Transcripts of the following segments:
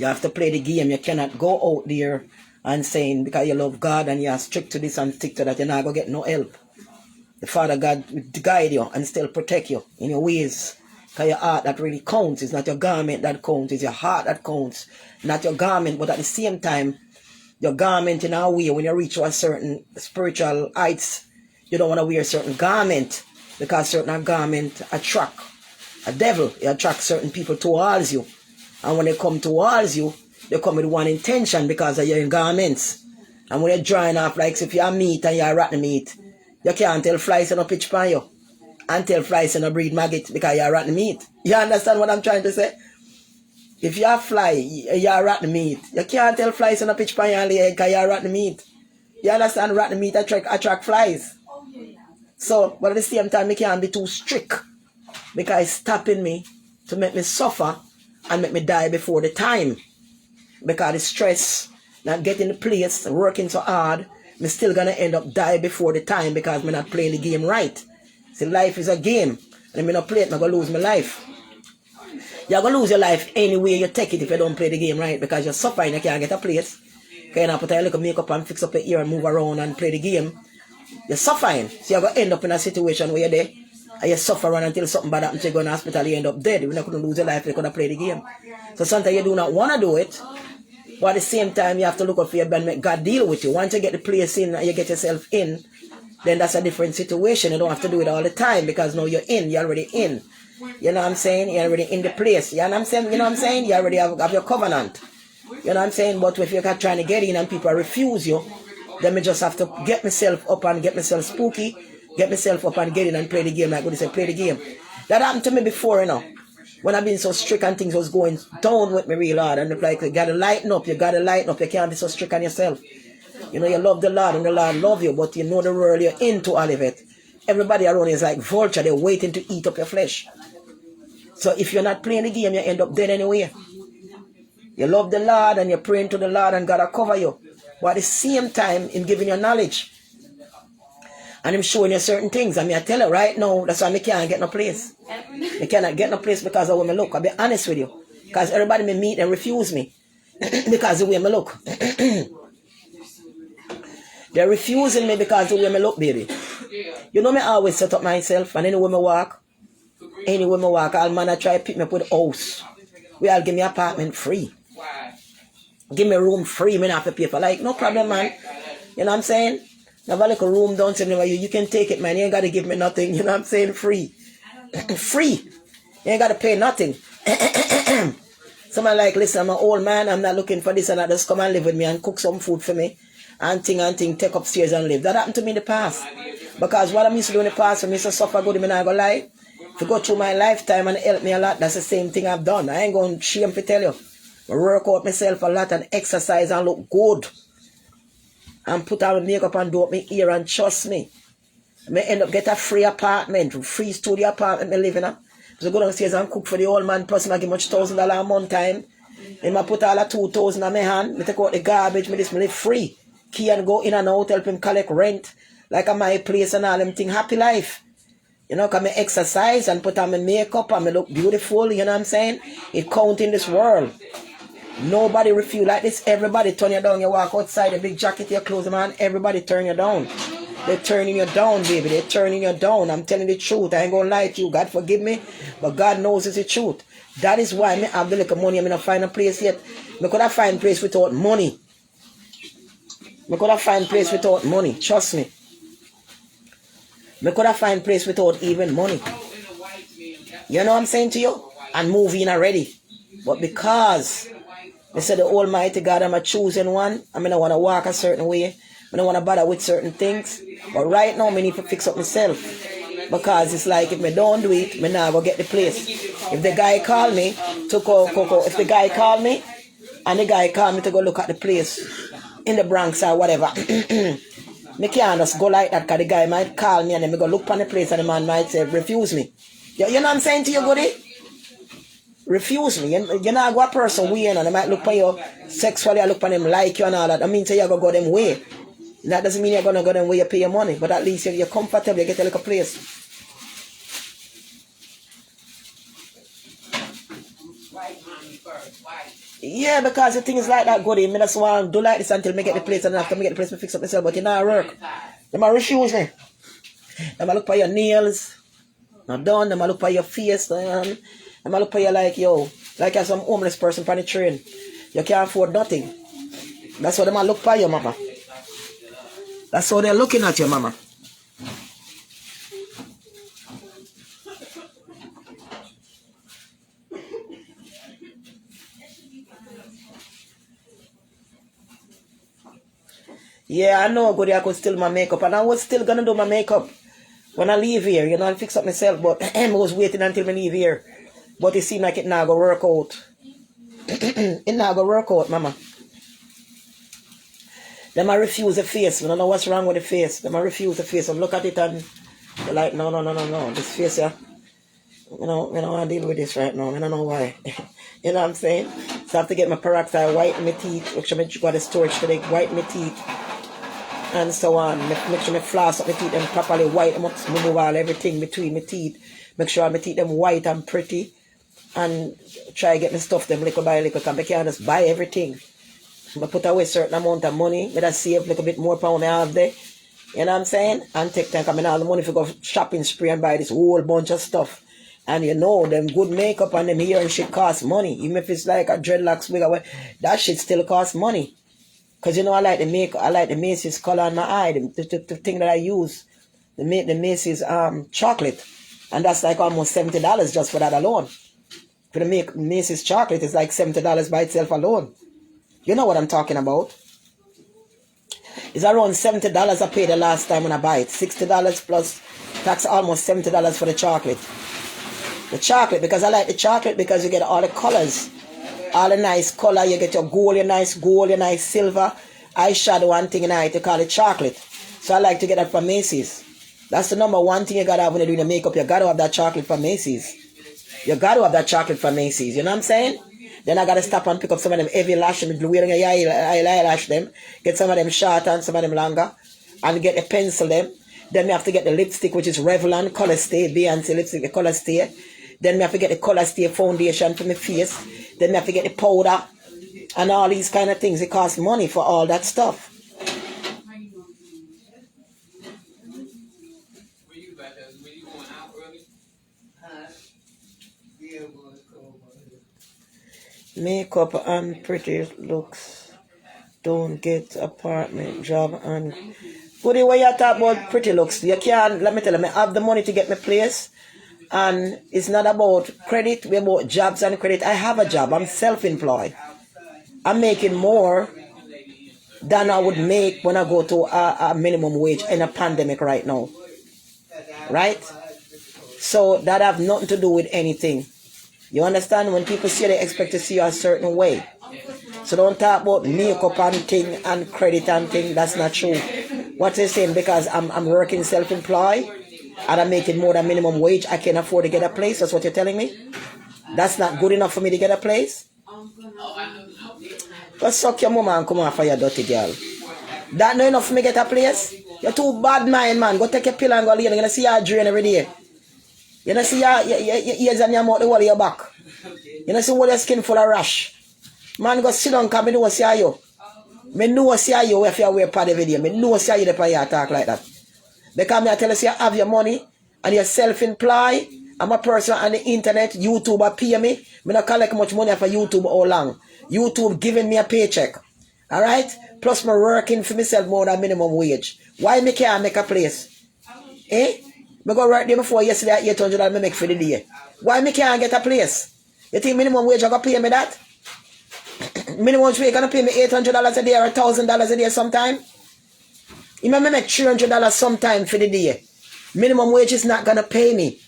You have to play the game. You cannot go out there and saying because you love God and you are strict to this and stick to that, you're not going to get no help. The Father God will guide you and still protect you in your ways. Because your heart that really counts. It's not your garment that counts. It's your heart that counts. Not your garment, but at the same time, your garment in a way, when you reach a certain spiritual heights, you don't want to wear a certain garment because certain garment attract a devil. It attracts certain people towards you. And when they come towards you, they come with one intention because of your garments. And when you're drying off, like if you're meat and you're rotten meat, you can't tell flies and no pitch pan you. And tell flies and no breed maggot because you're rotten meat. You understand what I'm trying to say? If you're a fly, you're rotten meat. You can't tell flies and no pitch pan you because you're rotten meat. You understand? Rotten meat attract flies. So, but at the same time, I can't be too strict because it's stopping me to make me suffer and make me die before the time. Because the stress, not getting the place, working so hard, I'm still going to end up die before the time because I'm not playing the game right. See, life is a game. And if I not play it, I'm going to lose my life. You're going to lose your life any way you take it if you don't play the game right because you're suffering, you can't get a place. Because you not put a little makeup and fix up your ear and move around and play the game. You're suffering. So you're going to end up in a situation where you're there and you're suffering until something bad happens to you, go in the hospital, you end up dead. You're not going to lose your life, you're going to play the game. So sometimes you do not want to do it, but at the same time you have to look out for your bed and make God deal with you. Once you get the place in and you get yourself in, then that's a different situation. You don't have to do it all the time because now you're in, you're already in. You know what I'm saying? You're already in the place. You know what I'm saying? You know what I'm saying? You already have your covenant. You know what I'm saying? But if you're trying to get in and people refuse you, then I just have to get myself up and get myself spooky, get myself up and get in and play the game like what they say, play the game. That happened to me before, you know. When I've been so strict and things was going down with me real hard. And it's like, you gotta lighten up, you can't be so strict on yourself. You know, you love the Lord and the Lord love you, but you know the world you're into, Olivette. Everybody around you is like vulture, they're waiting to eat up your flesh. So if you're not playing the game, you end up dead anyway. You love the Lord and you're praying to the Lord and God will cover you. But at the same time, Him giving you knowledge. And Him showing you certain things. I mean, I tell you right now, that's why I can't get no place. I cannot get no place because of the way I look. I'll be honest with you. Because everybody me meet and refuse me. Because of the way I look. They're refusing me because of the way I look, baby. You know me always set up myself and anywhere I walk, all man I try to pick me up with a house. We all give me apartment free. Give me room free, me not have to pay for like, no problem, man. You know what I'm saying? Have a little room downstairs, you can take it, man. You ain't got to give me nothing, you know what I'm saying? Free. Free. You ain't got to pay nothing. Someone like, listen, I'm an old man, I'm not looking for this and that. Just come and live with me and cook some food for me. And take upstairs and live. That happened to me in the past. Because what I used to do in the past, I used to suffer good, I'm not going to lie. If you go through my lifetime and help me a lot, that's the same thing I've done. I ain't going to shame to tell you. I work out myself a lot and exercise and look good. And put on my makeup and do up my ear and trust me. I may end up get a free apartment, free studio apartment I live in. So I go downstairs and cook for the old man, plus I give much $1,000 a month time. Then I put all the 2,000 in my hand, I take out the garbage, I live free. Key and go in and out, help him collect rent. Like at my place and all them thing, happy life. You know, cause I exercise and put on my makeup and I look beautiful, you know what I'm saying? It count in this world. Nobody refuse like this. Everybody turn you down. You walk outside, a big jacket, your clothes, man. Everybody turn you down. They're turning you down, baby. They're turning you down. I'm telling the truth. I ain't gonna lie to you. God forgive me, but God knows it's the truth. That is why I have the little money. I'm not find a place yet. I could have find a place without money. I could have find a place without money. Trust me. I could have find a place without even money. You know what I'm saying to you? And move in already. But because they said the Almighty God, I'm a chosen one. I mean, I want to walk a certain way. I don't want to bother with certain things. But right now, I need to fix up myself. Because it's like, if I don't do it, I now go get the place. If the guy call me to go, if the guy call me, and the guy call me to go look at the place in the Bronx or whatever, I can't just go like that, because the guy might call me and then I go look on the place and the man might say, refuse me. You know what I'm saying to you, Goody? Refuse me. You know, go a person way, and they might look for you sexually, I look for them like you and all that. That means you're going to go them way. That doesn't mean you're going to go them way you pay your money, but at least if you're comfortable, you get a little place. Yeah, because the thing is like that, Goody. Me just want to do like this until me get the place, and after me get the place, me fix up myself. But it not work. Them a refuse me. Them a look for your nails. Not done. Them a look for your face. Them a look for you like, yo, like as some homeless person on the train. You can't afford nothing. That's what them a look for you, mama. That's how they're looking at you, mama. Yeah, I know, Goody, I could still my makeup, and I was still gonna do my makeup when I leave here, you know, and fix up myself, but I was waiting until I leave here. But it seemed like it now go work out. It now go work out, mama. Them I refuse the face. I don't know what's wrong with the face. Them I refuse the face. I look at it and they're like, no. This face, yeah. You know, I don't want to deal with this right now. I don't know why. You know what I'm saying? So I have to get my peroxide, whiten my teeth. Make sure I got the storage today, whiten my teeth. And so on. Make sure I floss up my teeth and properly white them up. Remove all everything between my teeth. Make sure my teeth them white and pretty. And try to get my stuff them little by little. Because I can't just buy everything. I put away a certain amount of money. I save a little bit more pound I have there. You know what I'm saying? And take time. I mean, all the money for go shopping spree and buy this whole bunch of stuff. And you know, them good makeup and them hair and shit cost money. Even if it's like a dreadlocks wig, that shit still costs money. Because you know, I like the makeup. I like the Macy's color on my eye. The thing that I use. The Macy's chocolate. And that's like almost $70 just for that alone. For the Macy's chocolate, it's like $70 by itself alone. You know what I'm talking about. It's around $70 I paid the last time when I buy it. $60 plus tax, almost $70 for the chocolate. The chocolate, because I like the chocolate because you get all the colors. All the nice color. You get your gold, your nice silver, eyeshadow and thing in it. You call it chocolate. So I like to get that from Macy's. That's the number one thing you got to have when you're doing the makeup. You got to have that chocolate from Macy's. You got to have that chocolate from Macy's. You know what I'm saying? Then I got to stop and pick up some of them heavy lash and glue your eyelash them. Get some of them short and some of them longer. And get the pencil them. Then we have to get the lipstick, which is Revlon Color Stay, Beyonce lipstick, the Color Stay. Then we have to get the Color Stay foundation for my face. Then we have to get the powder. And all these kind of things. It costs money for all that stuff. Makeup and pretty looks. Don't get apartment job and Goody, when you talk about pretty looks, you can't, let me tell you, I have the money to get my place. And it's not about credit, we're about jobs and credit. I have a job, I'm self-employed. I'm making more than I would make when I go to a minimum wage in a pandemic right now. Right? So that have nothing to do with anything. You understand? When people see, they expect to see you a certain way. So don't talk about makeup and thing and credit and thing. That's not true. What they're saying, because I'm working self-employed and I'm making more than minimum wage, I can afford to get a place. That's what you're telling me? That's not good enough for me to get a place? Go suck your mama and come off for your dirty girl. That not enough for me to get a place? You're too bad mind, man. Go take a pill and go lay. You're going to see your drain every day. You don't see your ears and your mouth, the whole of your back. You don't see all your skin full of rash. Man, go sit down because I know see you. I know see you if you wear pad every day. I know see you if you talk like that. Because I tell you, you have your money and you're self-employed. I'm a person on the internet. YouTube pay me. I don't collect much money for YouTube all long. YouTube giving me a paycheck. Alright? Plus I'm working for myself more than minimum wage. Why me can't make a place? Eh? I go work there before yesterday at $800 I make for the day. Why me can't get a place? You think minimum wage are going to pay me that? Minimum wage going to pay me $800 a day or $1,000 a day sometime? You may make $300 sometime for the day. Minimum wage is not going to pay me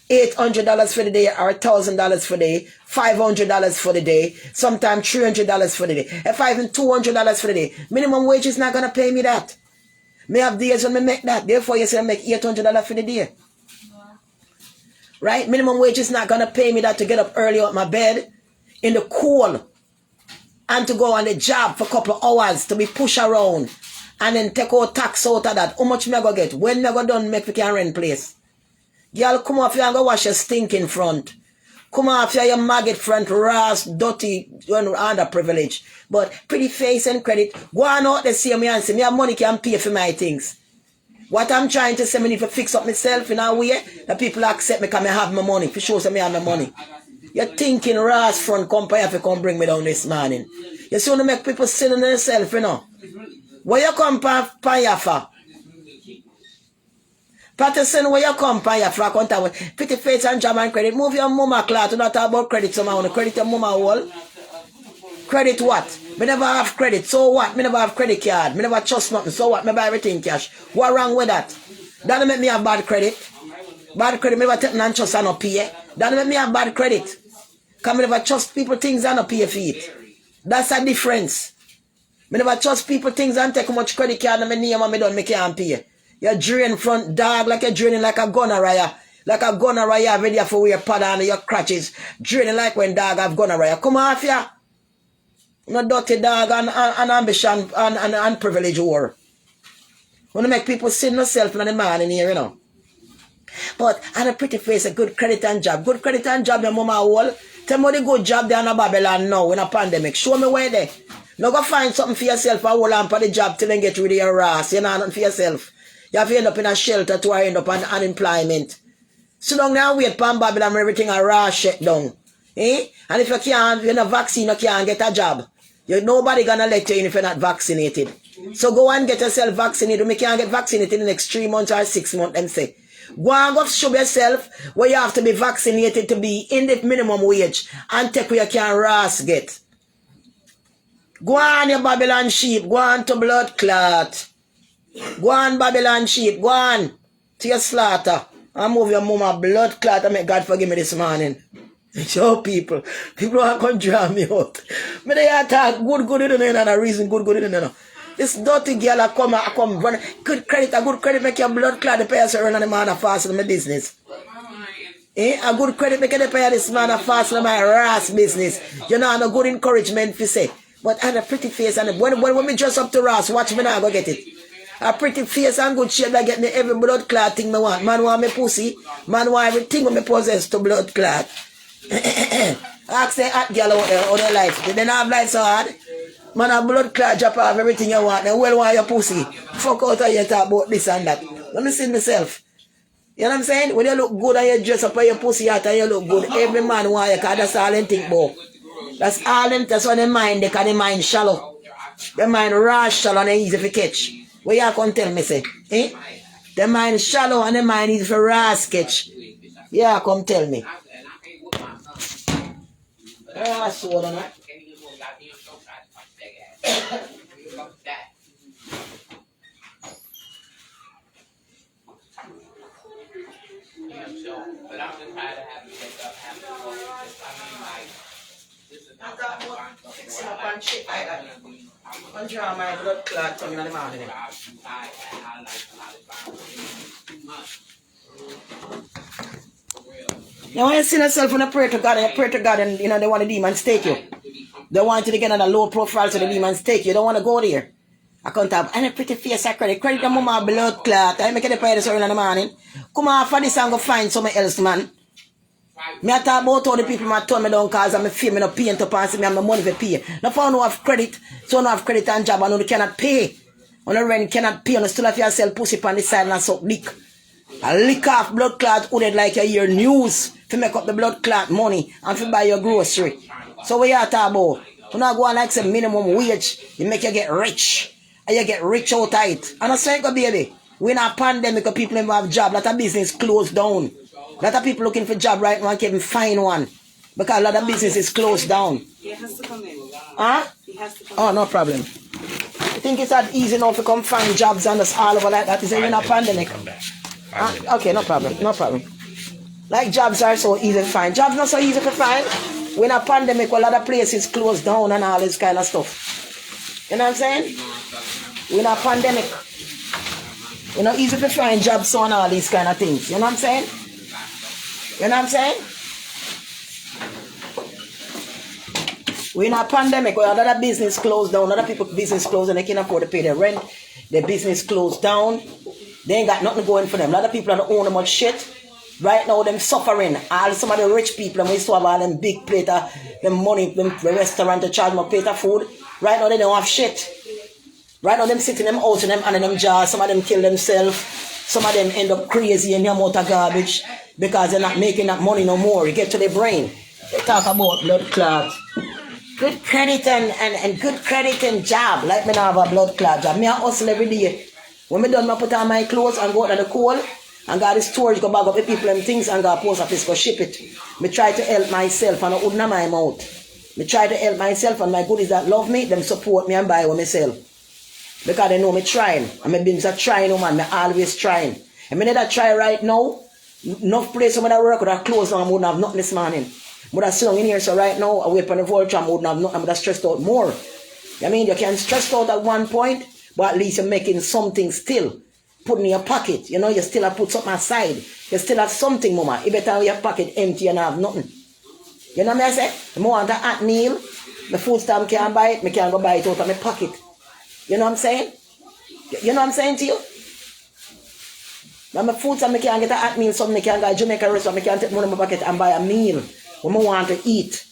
$800 for the day or $1,000 for the day, $500 for the day, sometimes $300 for the day, if I even $200 for the day. Minimum wage is not going to pay me that. Me have days when I make that. Therefore, you say I make $800 for the day. Right? Minimum wage is not going to pay me that to get up early out my bed in the cool and to go on the job for a couple of hours to be pushed around and then take out tax out of that. How much me I go get? When me I go done make we can rent place? Girl, come off here and go wash your stinking front. Come off your maggot front, ras, dirty, underprivileged. But pretty face and credit, go on out there, see me and say, me have money can pay for my things. What I'm trying to say, me need to fix up myself in a way that people accept me because I have my money. For sure, say me have my money. You're thinking ras front company if you come bring me down this morning. You see want to make people sin on themselves, you know. Where you come for? Patterson, where you come for your flag on top? Pretty face and job and credit. Move your mama cloth. Do not talk about credit somehow. Credit your mama wall. Credit what? Me never have credit. So what? Me never have credit card. Me never trust nothing. So what? Me buy everything cash. What wrong with that? That don't make me have bad credit. Bad credit. Me never take non trust and not pay. That don't make me have bad credit. Because me never trust people things and not pay for it. That's a difference. Me never trust people things and take much credit card and me name and me don't make can't pay. You drain front dog like you're draining like a gonorrhea. Like a gonorrhea ready for wear pad on your crutches. Draining like when dog have gonorrhea. Come off ya. No dirty dog and ambition and privilege war. Want to make people see themselves in the man in here, you know. But and a pretty face, a good credit and job. Good credit and job, your mama wall. Tell me the good job there in a Babylon now in a pandemic. Show me where they. Now go find something for yourself and hold on for the job till then get rid of your ass. You know nothing for yourself. You have to end up in a shelter to end up on unemployment. So long now wait for Babylon and everything a raw shut down. Eh? And if you can't, you're not vaccine, you can't get a job. Nobody gonna let you in if you're not vaccinated. So go and get yourself vaccinated. You can't get vaccinated in the next 3 months or 6 months, them say. Go and go show yourself where you have to be vaccinated to be in the minimum wage and take where you can ras get. Go on your Babylon sheep, go on to blood clot. Go on Babylon sheep, go on to your slaughter. And move your mama blood clot and make God forgive me this morning. Show people are going to draw me out. Me they attack good in the and a reason good in the. This dirty girl I come run good credit make your blood clot the pay run on the man fast in my business. A good credit make the pay this man fast in my ass business. You know no good encouragement for say. But I had a pretty face and when me dress up to Ross, watch me now go get it. A pretty face and good shape that get me every blood clot thing me want. Man want me pussy. Man want everything when me possess to blood clot. Ask the hot girl out there how they life. They don't have life so hard. Man a blood clot drop off everything you want. Then well want your pussy. Fuck out of you talk about this and that. Let me see myself. You know what I'm saying? When you look good and you dress up on your pussy out and you look good, every man want you because that's all they think about. That's all them, that's what they mind, because they mind shallow. They mind raw, shallow and easy to catch. What you can tell me say? Eh? They mind shallow and they mind easy for raw sketch. Yeah, come tell me. Ah, so on that. But I'm just tired of having to wake up, having to work. This is not fixing up and shit like that. I'm drawing my blood clot coming in the morning. Now when you see yourself when you pray to God and you know they want the demons take you. They want you to get on a low profile so the demons take you. You don't want to go there. I can't have any pretty face I credit. Credit the mama blood clot. I make it pay this early in the morning. Come on for this and go find something else, man. Me I talk about all the people my turn me down cause I'm a fear me no pay to pass me have no money to pay. Now for no have credit, so no have credit and job and no cannot pay. On the rent cannot pay, on the still have yourself pussy on the side and suck dick. A lick off blood clot hooded like you hear news to make up the blood clot money and to buy your grocery. So what you talk about? You not go on like some minimum wage, you make you get rich. And you get rich out of it. And I say, baby, we're in a pandemic of people never have job. A lot of business closed down. A lot of people looking for job right now and can't even find one. Because a lot of business is closed down. He has to come in. Huh? He has to come in. Oh, no problem. You think it's that easy enough to come find jobs and us all over like that? Is it in a pandemic? Okay, no problem. No problem. Like jobs are so easy to find. Jobs not so easy to find. We're in a pandemic where a lot of places closed down and all this kind of stuff. You know what I'm saying? We're in a pandemic. You know, easy to find jobs so and all these kind of things. You know what I'm saying? You know what I'm saying? We're in a pandemic where a lot of business closed down. A lot of people business closed and they can't afford to pay their rent. Their business closed down. They ain't got nothing going for them. A lot of people don't own much shit. Right now, them suffering. All some of the rich people, and we used to have all them big plate of them money, them the restaurant to charge my plate of food. Right now, they don't have shit. Right now, them sitting them out in them and in them jars. Some of them kill themselves. Some of them end up crazy in their amount of garbage because they're not making that money no more. You get to the brain. They talk about blood clot. Good credit and good credit and job. Like me now have a blood clot job. Me a hustle every day. When me done, I put on my clothes and go out to the cold and got the storage, go bag up the people and things and go post office, go ship it. Me try to help myself and I wouldn't have my mouth. Me try to help myself and my goodies that love me, them support me and buy what me sell. Because they know me trying. And my beings are trying, oh man, me always trying. And me never try right now. Enough place where I work would have closed down, I wouldn't have nothing this morning. Would have sitting in here, so right now, I wait for the vulture, I wouldn't have nothing, I would have stressed out more. I mean, you can stress out at one point, but at least you're making something still. Put in your pocket, you know, you still have put something aside. You still have something, mama. Every time your pocket empty and have nothing. You know what I say? If I want a hot meal, the food stamp can't buy it, I can't go buy it out of my pocket. You know what I'm saying? You know what I'm saying to you? Now my food stamp, I can't get a hot meal, something I can't go to Jamaica restaurant, I can't take money in my pocket and buy a meal when I want to eat.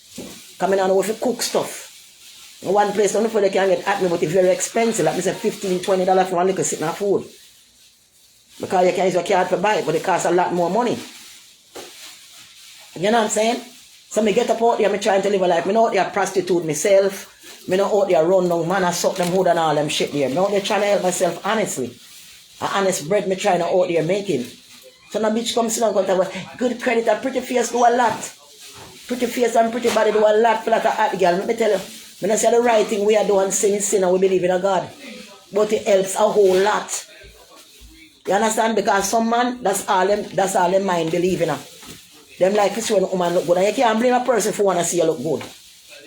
Coming on with cook stuff. One place, only for they can get at me, but it's very expensive. Like I said, $15, $20 for one little sitting on food. Because you can use your card to buy it, but it costs a lot more money. You know what I'm saying? So me get up out there, me trying to live a life. Me not out there prostitute myself. Me not out there run down man and suck them hood and all them shit there. Me out there trying to help myself honestly. A honest bread me trying to out there making. So now bitch come sit down and talk about good credit and pretty face do a lot. Pretty face and pretty body do a lot for like a hot girl. Let me tell you. When I say the right thing we are doing, sin and we believe in a God. But it helps a whole lot. You understand? Because some man, that's all them mind believing in. Them like to see when a woman look good. And you can't blame a person for want to see you look good.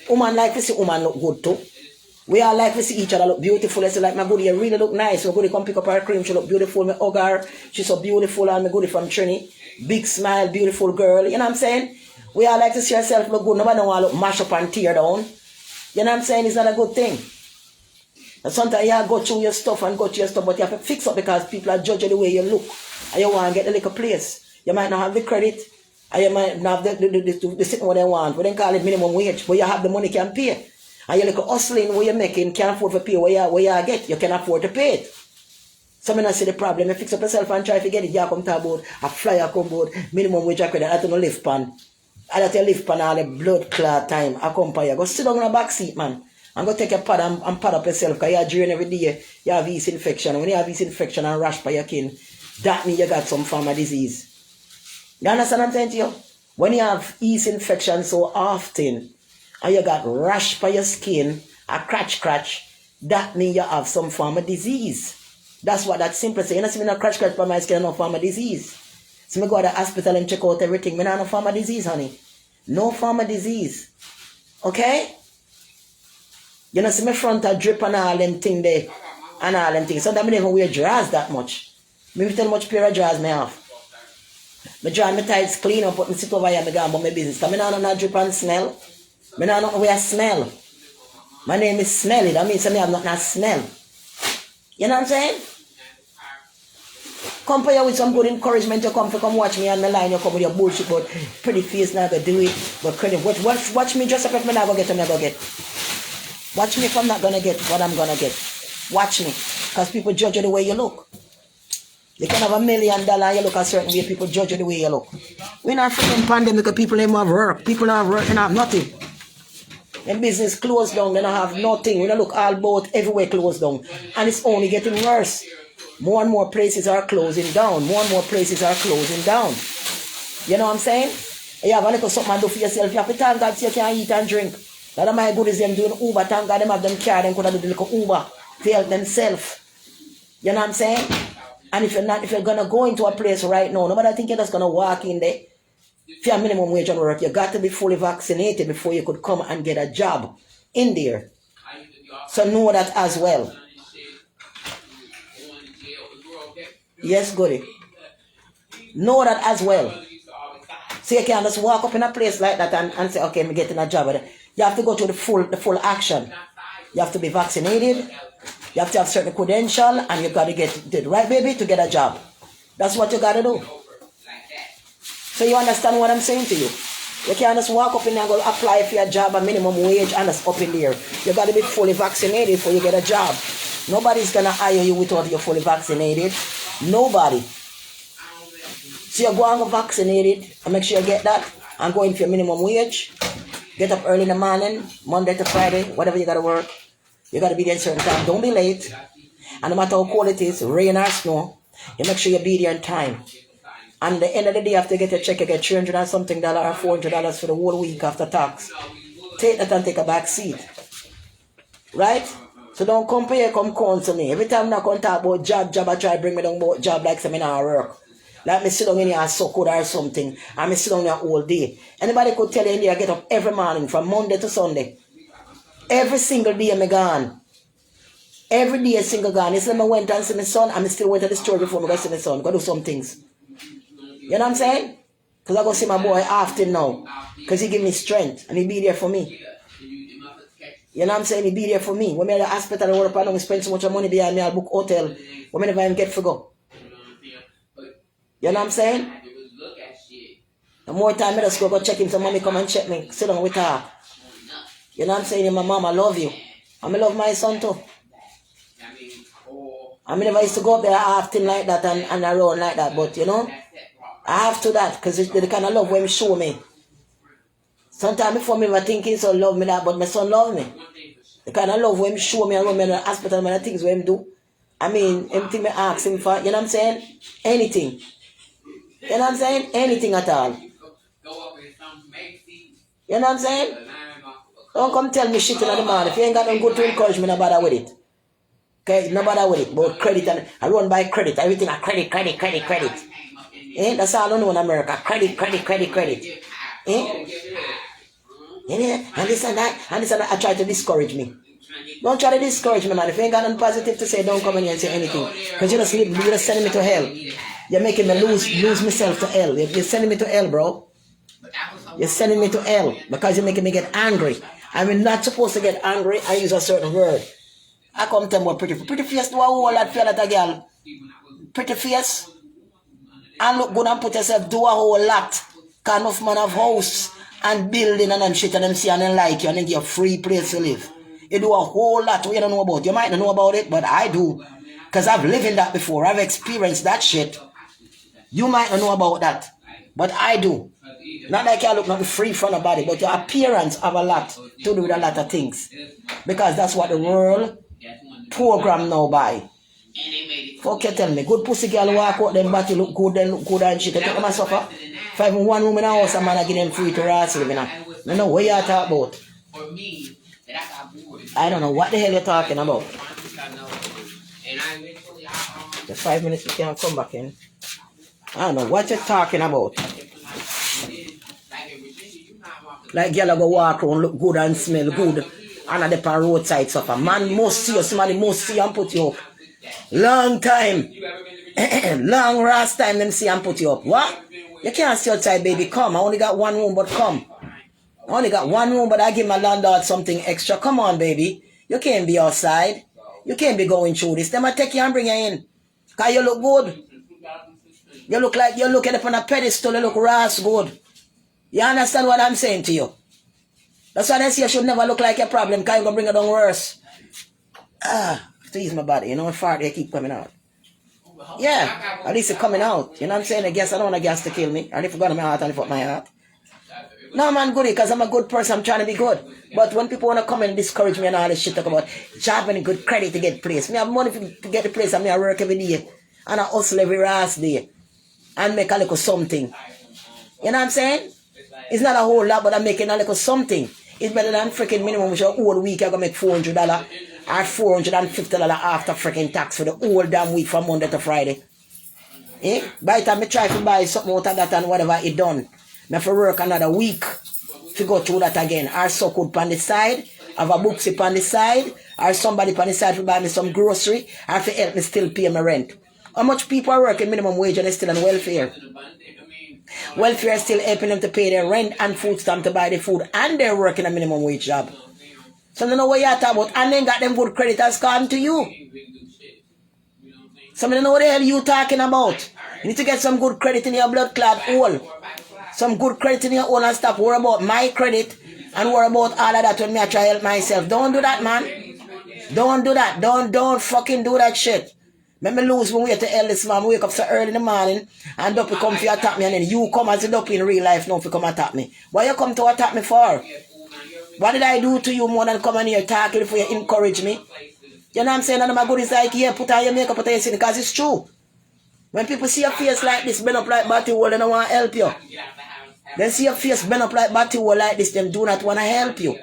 Woman like to see woman look good too. We all like to see each other look beautiful. I say like my goodie, you really look nice. My goodie come pick up her cream, she look beautiful. Me hug her, she's so beautiful. And my goodie from Trini, big smile, beautiful girl. You know what I'm saying? We all like to see ourselves look good. Nobody don't want to look mash up and tear down. You know what I'm saying? It's not a good thing. And sometimes you have to go through your stuff and go through your stuff, but you have to fix up because people are judging the way you look. And you want to get the little place. You might not have the credit, and you might not have the sitting what they want. We don't call it minimum wage, but you have the money can pay. And you look hustling where you're making, can't afford to pay where you get. You can afford to pay it. So I see the problem. You fix up yourself and try to get it. You come to about a flyer come board, minimum wage credit, I don't know lift pan. I let you live pan all the blood clot time. I come by you. Go sit down in the back seat, man. And go take a pad and pad up yourself. Because you drain every day. You have yeast infection. When you have yeast infection and rash by your skin, that means you got some form of disease. You understand what I'm saying to you? When you have yeast infection so often, and you got rash by your skin, a scratch, that means you have some form of disease. That's what that simple say. You know, see me not scratch by my skin, no form of disease. So I go to the hospital and check out everything. I don't have no form of disease, honey. No form of disease. Okay? You know, see my front a drip and all them thing there. And all them things. Sometimes I don't even wear drawers that much. Maybe tell much pair of drawers I have. My draw my tights clean up, but I sit over here and I go about my business. Because I don't know drip and smell. I don't know where I smell. My name is Smelly. That means I have not smell. You know what I'm saying? Come for you with some good encouragement. You come watch me on the line. You come with your bullshit, but pretty face not gonna do it. But credit, watch me just up if I'm not gonna get what I'm gonna get. Watch me if I'm not gonna get what I'm gonna get. Watch me, because people judge you the way you look. You can have $1 million and you look a certain way. People judge you the way you look. We're not freaking pandemic because people don't have work. People don't have work and have nothing. And business closed down. They don't have nothing. We don't look all about everywhere closed down, and it's only getting worse. More and more places are closing down. More and more places are closing down. You know what I'm saying? You have a little something to do for yourself. You have to thank God so you can eat and drink. That of my goodies them doing Uber. Thank God them have them car. Them could have do the little Uber to help themselves. You know what I'm saying? And if you're gonna go into a place right now, nobody think you're just gonna walk in there. If you're minimum wage on work, you got to be fully vaccinated before you could come and get a job in there. So know that as well. Yes, goody. Know that as well. So you can't just walk up in a place like that and say, okay, I'm getting a job. You have to go through the full action. You have to be vaccinated. You have to have certain credential, and you got to get the right baby to get a job. That's what you got to do. So you understand what I'm saying to you? You can't just walk up in there and go apply for a job at minimum wage and just up in there. You got to be fully vaccinated before you get a job. Nobody's going to hire you without you're fully vaccinated. Nobody. So you go and get vaccinated and make sure you get that and go in for your minimum wage. Get up early in the morning, Monday to Friday, whatever you got to work. You got to be there at a certain time. Don't be late. And no matter how cold it is, rain or snow, you make sure you be there in time. And at the end of the day, after you get your check, you get $300 and something or $400 for the whole week after tax. Take that and take a back seat. Right? So don't come here, come counsel me. Every time I come talk about job, I try to bring me down about job like some in our work. Like me sit down in here and suck or something. And me sit down here all day. Anybody could tell you in there, I get up every morning from Monday to Sunday. Every single day I'm gone. Every day a single gone. Yesterday I went and see my son, and I still went to the store before I go see my son. Go do some things. You know what I'm saying? Because I go see my boy often now. Because he give me strength and he be there for me. You know what I'm saying? He be there for me. When I'm at the hospital and work, I don't spend so much money behind me, I'll book hotel. When I never even get to go. You know what I'm saying? The more time I just go check him, so mommy come and check me. Sit down with her. You know what I'm saying? My mom, I love you. And I love my son too. I mean, if I used to go up there often like that and around like that, but you know, I have to that because it's the kind of love when he show me. Sometimes before me, I thinking so love me that, but my son love me. The kind of love when he show me and when me in the hospital and the things when him do. I mean, anything me ask him for, you know what I'm saying? Anything. You know what I'm saying? Anything at all. You know what I'm saying? Don't come tell me shit in the morning. If you ain't got no good to encourage me, no bother with it. Okay, no bother with it. But credit, and I run by credit. Everything I credit. Eh? That's all I know in America. Credit. Eh? Yeah, and this and that. I try to discourage me. Don't try to discourage me, man. If you ain't got nothing positive to say, don't come in here and say anything. Because you're just sending me to hell. You're making me lose myself to hell. You're sending me to hell, bro. You're sending me to hell because you're making me get angry. I'm not supposed to get angry. I use a certain word. I come tell me pretty face do a whole lot for that girl. Pretty face. And look good and put yourself do a whole lot. Cause enough man have house and building and shit and them see and then like you and then give you a free place to live. You do a whole lot we don't know about. You might not know about it, but I do. Because I've lived in that before. I've experienced that shit. You might not know about that. But I do. Not like you look not free from the body, but your appearance have a lot to do with a lot of things. Because that's what the world program now by. Fuck you tell me. Good pussy girl walk out them body look good and shit. They take them and suffer. If I have one room in the house, a man I give them free to rest live in. I know what you talk about. I don't know what the hell you're talking about. The 5 minutes we can't come back in. I don't know what you're talking about. Like girl go walk around, look good and smell good. And at the roadside suffer. Man must see you, somebody must see you and put you up. Long time. Long last time them see and put you up. What? You can't see outside, baby. Come. I only got one room, but come. I only got one room, but I give my landlord something extra. Come on, baby. You can't be outside. You can't be going through this. They might take you and bring you in. Because you look good. You look like you're looking up on a pedestal. You look rass good. You understand what I'm saying to you? That's why they say you should never look like a problem. Because you're going to bring it down worse. To ease my body. You know, fart they keep coming out. Yeah. At least it's coming out. You know what I'm saying? I guess I don't want a gas to kill me. I lift God in my heart and lift up my heart. No, man, goody, because I'm a good person. I'm trying to be good. But when people want to come and discourage me and all this shit, talk about job and good credit to get place. Me have money to get the place and me I work every day. And I hustle every last day. And make a little something. You know what I'm saying? It's not a whole lot, but I'm making a little something. It's better than freaking minimum, which a whole week I'm going to make $400 or $450 after freaking tax for the whole damn week from Monday to Friday. Eh? By the time I try to buy something out of that and whatever it done, I have to work another week to go through that again. Or so good on the side, have a booksy on the side, or somebody on the side to buy me some grocery, or to help me still pay my rent. How much people are working minimum wage and they're still on welfare? Welfare is still helping them to pay their rent and food stamp to buy the food, and they're working a minimum wage job. So they know what you're talking about, and then got them good credit has gone to you. So they know what the hell you talking about. You need to get some good credit in your blood clot hole. some good credit in your own and stop worry about my credit and worry about all of that when me I try to help myself. Don't do that, man. Don't do that. Don't fucking do that shit. Let me lose when we at the eldest man. Wake up so early in the morning and Duppy come to attack me and then you come as a Duppy in real life now to come attack me. Why you come to attack me for? What did I do to you more than come in here talking for you encourage me? You know what I'm saying? And my good is like, yeah, put on your makeup, put on your skin, because it's true. When people see your face like this, bend up like batty wall, they don't want to help you. Then see your face bend up like batty wall like this, them do not want to help you.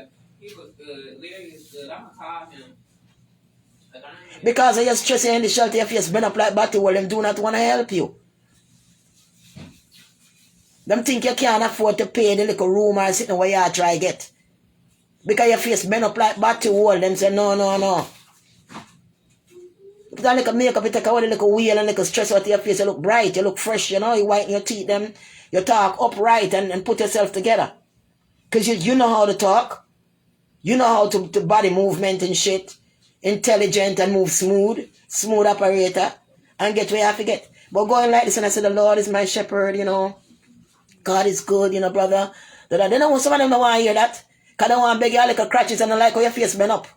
Because of your stress in the shelter, your face bend up like batty wall, them do not want to help you. Them think you can't afford to pay the little room or sitting where you try to get. Because your face bend up like batty wall, them say, no, no, no. Put on little makeup, you take away the little wheel and little stress out of your face, you look bright, you look fresh, you know, you whiten your teeth, them, you talk upright and put yourself together. Because you know how to talk. You know how to body movement and shit. Intelligent and move smooth operator, and get where you have to get. But going like this and I say, the Lord is my shepherd, you know. God is good, you know, brother. They don't want some of them don't want to hear that. Because they want to beg you little crutches and they like how your face bend up.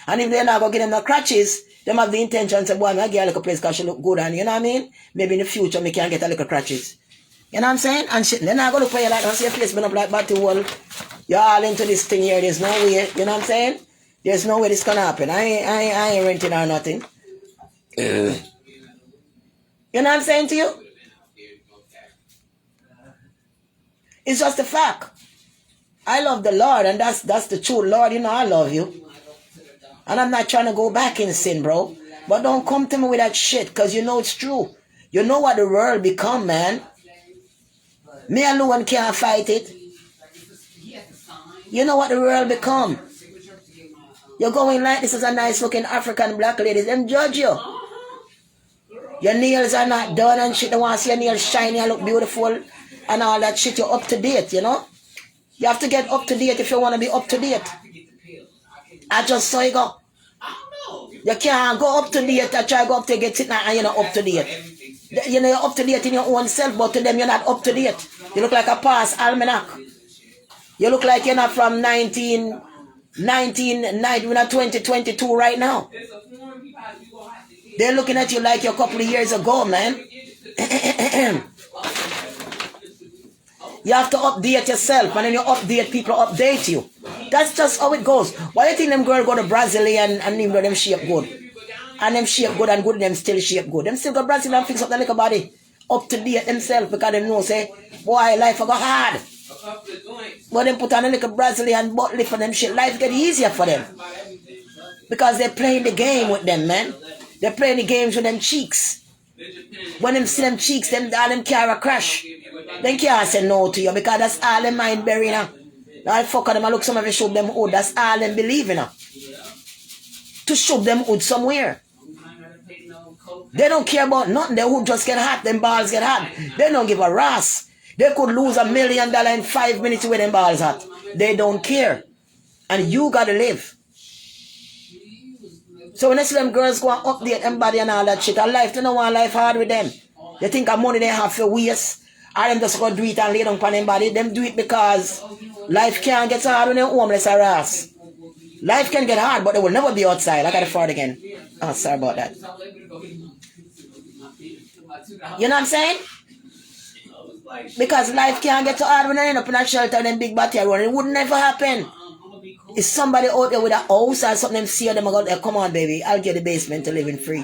And if they're not going to give them the crutches, they have the intention to say, boy, I'm going to get a little place because she look good and you know what I mean? Maybe in the future, me can get a little crutches. You know what I'm saying? And shit, they're not going to pay you like that. See your face bend up like batty wall. You're all into this thing here. There's no way, you know what I'm saying? There's no way this can happen. I ain't renting or nothing. You know what I'm saying to you? It's just a fact. I love the Lord, and that's the truth. Lord, you know I love you. And I'm not trying to go back in sin, bro. But don't come to me with that shit, because you know it's true. You know what the world become, man. Me alone can't fight it. You know what the world become. You're going like this is a nice looking African black lady. Them judge you. Your nails are not done and shit. They want to see your nails shiny and look beautiful and all that shit. You're up to date, you know. You have to get up to date if you want to be up to date. I just saw you go. You can't go up to date and try to go up to get it now and you're not up to date. You know, you're up to date in your own self, but to them you're not up to date. You look like a past almanac. You look like you're not from 1990, we're not 2022 right now. They're looking at you like you're a couple of years ago, man. You have to update yourself, and then you update, people update you. That's just how it goes. Why do you think them girls go to Brazil and them shape good? And them shape good and good, them still shape good. Them still go to Brazil and fix up their little body. Up to date themselves because they know, say, boy, life I got hard. But them put on a little Brazilian butt lift for them shit. Life get easier for them. Because they're playing the game with them, man. They're playing the games with them cheeks. When them see them cheeks, all them carry a crash. They can't say no to you because that's all them mind burying now. Now fuck them and look some of you show them hood. That's all them believe in now. To show them hood somewhere. They don't care about nothing. Their hood just get hot. Them balls get hot. They don't give a ras. They could lose $1 million in 5 minutes with them balls hot. They don't care. And you gotta live. So when I see them girls go and update them body and all that shit, a life, they don't want life hard with them. They think of money they have for waste. Or them just go do it and lay down on them body. Them do it because life can't get so hard when they're homeless or ass. Life can get hard, but they will never be outside. I got to fart again. Oh, sorry about that. You know what I'm saying? Because life can't get so hard when they end up in a shelter and then big battery run. It would never happen. If somebody out there with a house or something, them see them, I go, come on, baby, I'll get the basement to living free.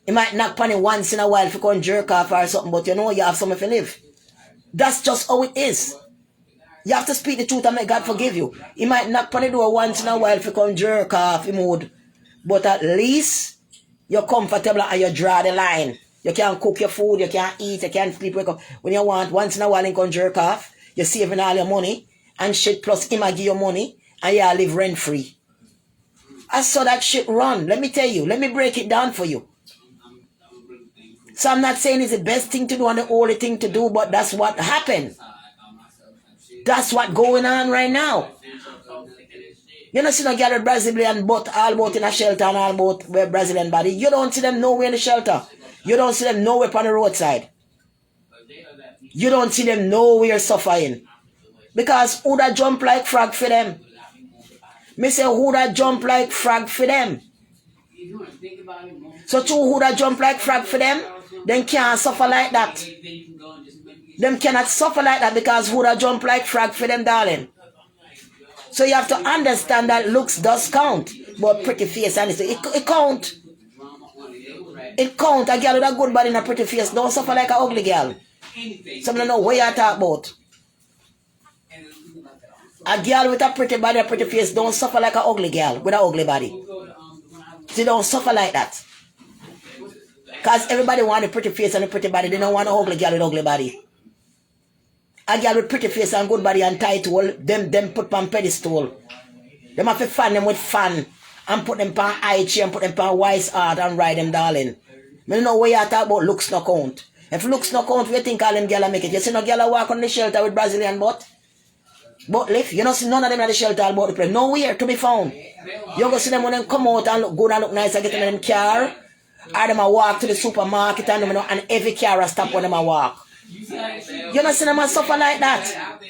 You might knock on it once in a while if you come jerk off or something, but you know you have somewhere to live. That's just how it is. You have to speak the truth and make God forgive you. You might knock on the door once in a while if you come jerk off, but at least you're comfortable and you draw the line. You can cook your food, you can eat, you can sleep, wake up. When you want, once in a while you come jerk off, you're saving all your money and shit, plus him give you money and you live rent free. I saw that shit run. Let me tell you, let me break it down for you. So I'm not saying it's the best thing to do and the only thing to do, but that's what happened. That's what going on right now. You don't see no girl with Brazilian butt all about in a shelter and all about with Brazilian body. You don't see them nowhere in the shelter. You don't see them nowhere on the roadside. You don't see them nowhere suffering. Because who that jump like frog for them? Me say who that jump like frog for them? So two who that jump like frog for them, then can't suffer like that. Them cannot suffer like that because who that jump like frog for them, darling. So you have to understand that looks does count. But pretty face, and it count. It count. A girl with a good body and a pretty face don't suffer like an ugly girl. Some don't know what you talk about. A girl with a pretty body and a pretty face don't suffer like an ugly girl with an ugly body. She don't suffer like that. Because everybody want a pretty face and a pretty body. They don't want an ugly girl with ugly body. A girl with pretty face and good body and title, them put on pedestal. Them have to fan them with fan and put them on high chair and put them on wise art and ride them, darling. I don't know what you talk about looks no count. If looks no count, you think all them girls make it. You see no girl walk on the shelter with Brazilian butt? Butt lift. You don't see none of them at the shelter about the place. Nowhere to be found. You go see them when they come out and look good and look nice and get in them car. Or them a walk to the supermarket and them, and every car a stop when them a walk. You don't see them a suffer like that.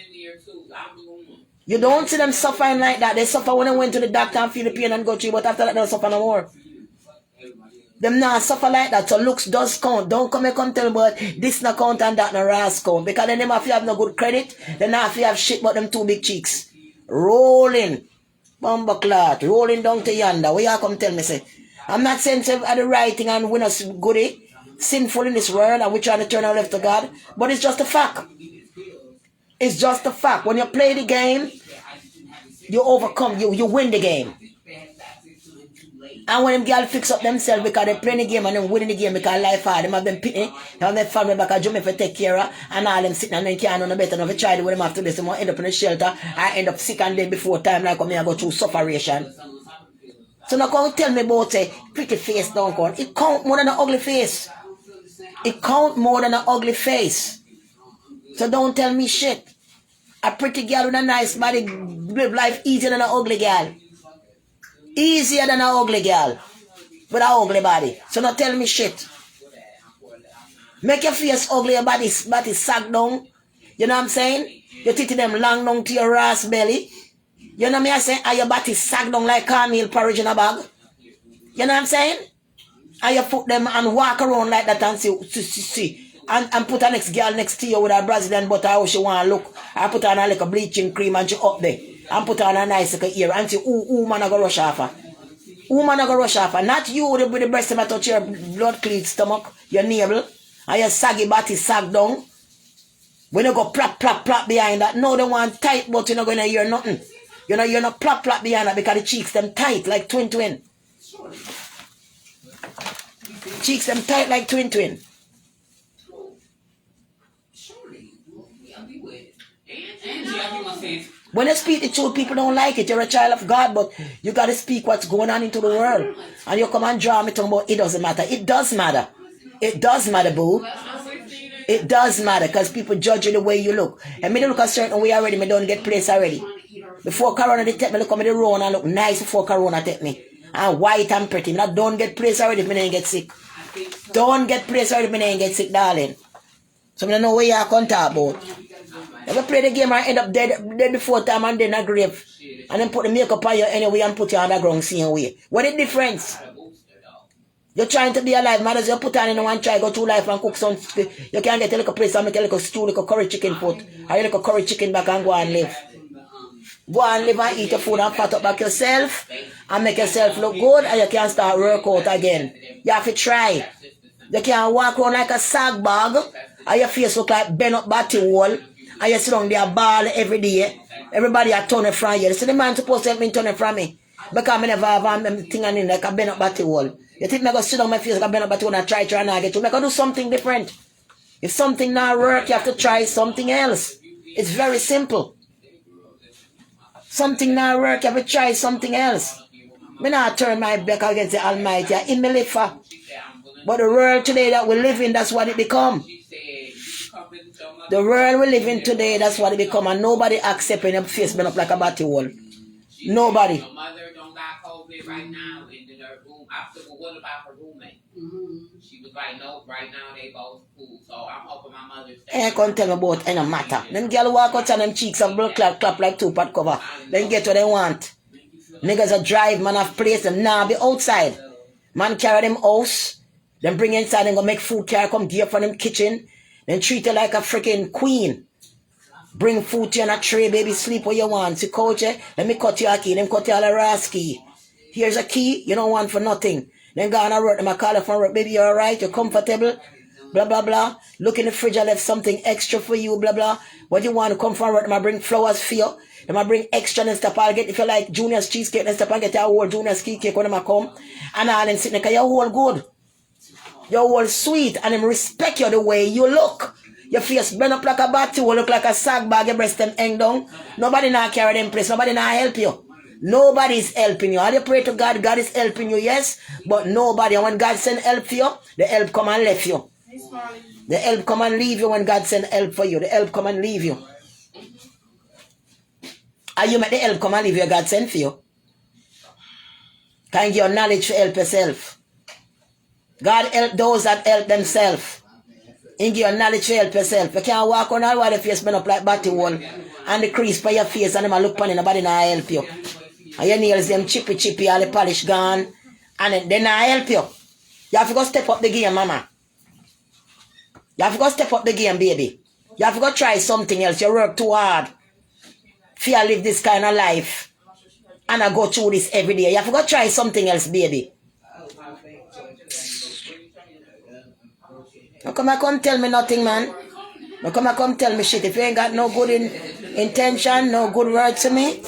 You don't see them suffering like that. They suffer when they went to the doctor and feel the pain and go through, but after that they don't suffer no more. Them not suffer like that. So looks does count. Don't come and tell me about this no count and that no ras count. Because then them if you have no good credit, they not if you have shit but them two big cheeks. Rolling. Bumba clot. Rolling down to yonder. Where you come tell me say? I'm not saying to the right thing and we not goody. Sinful in this world and we trying to turn our left to God. But it's just a fact. It's just a fact. When you play the game, you overcome. You win the game. And when them girls fix up themselves because they play the game and they winning the game because life hard, them have them pity, they have their family back at Jamaica for take care of, and all them sitting and they can't do no better enough to try to what them have to do. Some end up in the shelter, I end up sick and dead before time like when I go through sufferation. So now come tell me about say pretty face don't count. It count more than an ugly face. It count more than an ugly face. So don't tell me shit. A pretty girl with a nice body live life easier than an ugly girl. Easier than an ugly girl with an ugly body. So don't tell me shit. Make your face ugly, your body sag down. You know what I'm saying? You titty them long down to your ass belly. You know me I say, and your body sag down like cornmeal porridge in a bag. You know what I'm saying? And you put them and walk around like that and see. And put a next girl next to you with a Brazilian butter how she want to look. I put on a like a bleaching cream and she up there. And put on a nice like ear and say, ooh, man, I go rush off her. Ooh, man, I go rush off her. Not you with the breast that touch your blood cleat stomach, your navel, and your saggy body sag down. When you go plop, plop, plop behind that, no, they want tight, but you're not going to hear nothing. You know, you're not plop, plop behind that because the cheeks them tight like twin. Cheeks them tight like twin. When you speak the truth, people don't like it. You're a child of God, but you got to speak what's going on into the world. And you come and draw me talking about it doesn't matter. It does matter. It does matter, boo. It does matter because people judge you the way you look. And me look a certain way already, me don't get place already. Before Corona, they take me look at me the road and look nice before Corona take me. And white and pretty. Now don't get place already if me ain't get sick. Don't get place already if me ain't get sick, darling. So I don't know what you can talk about. If you play the game and end up dead before time and then a grave. And then put the makeup on you anyway and put you on the ground same way. What is the difference? You're trying to be alive, man. As you put on in one try, go through life and cook some. You can't get a little place and make a little stew, like a curry chicken foot. Or a little curry chicken back and go and live. Go and live and eat your food and fat up back yourself. And make yourself look good and you can start work out again. You have to try. You can't walk around like a sag bag. And your face look like bent up batty wall. And you sit down there ball every day. Everybody are turning from you. So the man supposed to help me turning from me. Because I never have thing in like a bend up batty wall. You think I go sit down my face like a bend up batty wall and try and get you. I go do something different. If something not work, you have to try something else. It's very simple. Something not work, you have to try something else. I not turn my back against the Almighty. I in me live for. But the world today that we live in, that's what it become. The world we live in today, that's what it become. And nobody accepting them face bend up like a batty wall. Nobody. Your mother don't got COVID right now in her room. I said, well, what about her roommate? She was like, no, right now they both cool. So I'm hoping my mother stays. I can't tell me about any matter. Them girl walk out and them cheeks have blood clap like 2-pot cover. Then get what they want. Niggas a drive, man have place them now be outside. Man carry them house. Then bring inside and go make food carry come gear from them kitchen. Then treat her like a freaking queen. Bring food to you in a tray, baby, sleep where you want. See, coach, let me cut you a key. Then cut you all a rass key. Here's a key, you don't want for nothing. Then go on a work, them a call her from work. Baby, you alright? You're comfortable? Blah, blah, blah. Look in the fridge, I left something extra for you, blah, blah. What you want to come from work? Them I bring flowers for you. Them I bring extra and stuff. I'll get, if you like Junior's cheesecake and stuff, I'll get your whole Junior's cake when them I come. And all them sitting there, you're all good. You're all sweet. And them respect you the way you look. Your face bend up like a bat, you look like a sack bag, your breast them hang down. Nobody now carry them place, nobody now help you. Nobody is helping you. All you pray to God, God is helping you, yes. But nobody, and when God send help for you, the help come and left you. The help come and leave you when God send help for you. The help come and leave you. And you make the help come and leave you, God send for you. Can give you knowledge to help yourself. God help those that help themselves. And give you knowledge to help yourself. You can't walk on all while the face bend up like batty wall. And the crease by your face and them a look on you, nobody now help you. And your nails them chippy, all the polish gone. And they not help you. You have to go step up the game, mama. You have to go step up the game, baby. You have to go try something else. You work too hard. Fear live this kind of life. And I go through this every day. You have to go try something else, baby. Now come tell me nothing, man. Now come tell me shit. If you ain't got no good intention, no good word to me,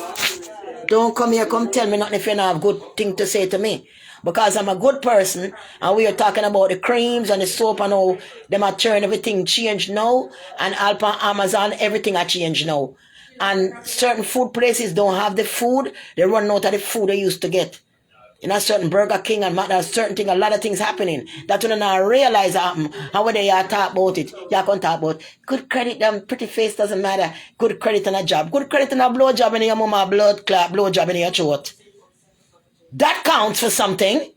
don't come here, come tell me nothing if you don't have good thing to say to me. Because I'm a good person, and we are talking about the creams and the soap and all, them are turn everything change now, and Alpa Amazon, everything are change now. And certain food places don't have the food, they run out of the food they used to get. In a certain Burger King and Macdonald, certain thing, a lot of things happening. That when I realize happen, and when they talk about it, you can talk about good credit, them pretty face doesn't matter. Good credit and a job. Good credit and a blow job in your mama, blood clot, blow job in your throat. That counts for something.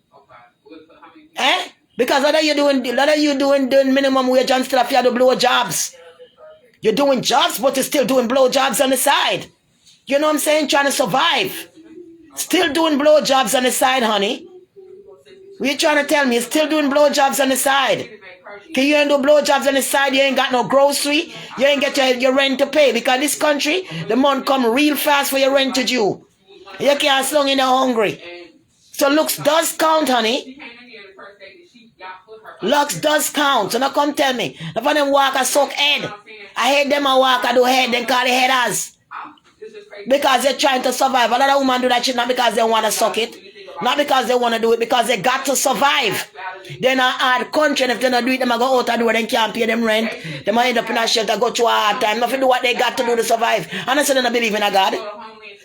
Eh? Because what are you doing doing minimum wage and still have to blow jobs? You're doing jobs, but you're still doing blow jobs on the side. You know what I'm saying? Trying to survive. Still doing blowjobs on the side, honey. What you trying to tell me? You're still doing blowjobs on the side. Can you ain't do blowjobs on the side? You ain't got no grocery. You ain't get your rent to pay. Because this country, the month come real fast for your rent to due. You can't slung in there hungry. So looks does count, honey. Looks does count. So now come tell me. If I them walk a suck head. I hate them a walk a do head, then call the headers. Because they're trying to survive. A lot of women do that shit not because they want to suck it. Not because they want to do it. Because they got to survive. They're not hard country. And if they don't do it, they might go out and do it. They can't pay them rent. They might end up in a shelter, go through a hard time. Nothing do what they got to do to survive. And I say they don't believe in a God.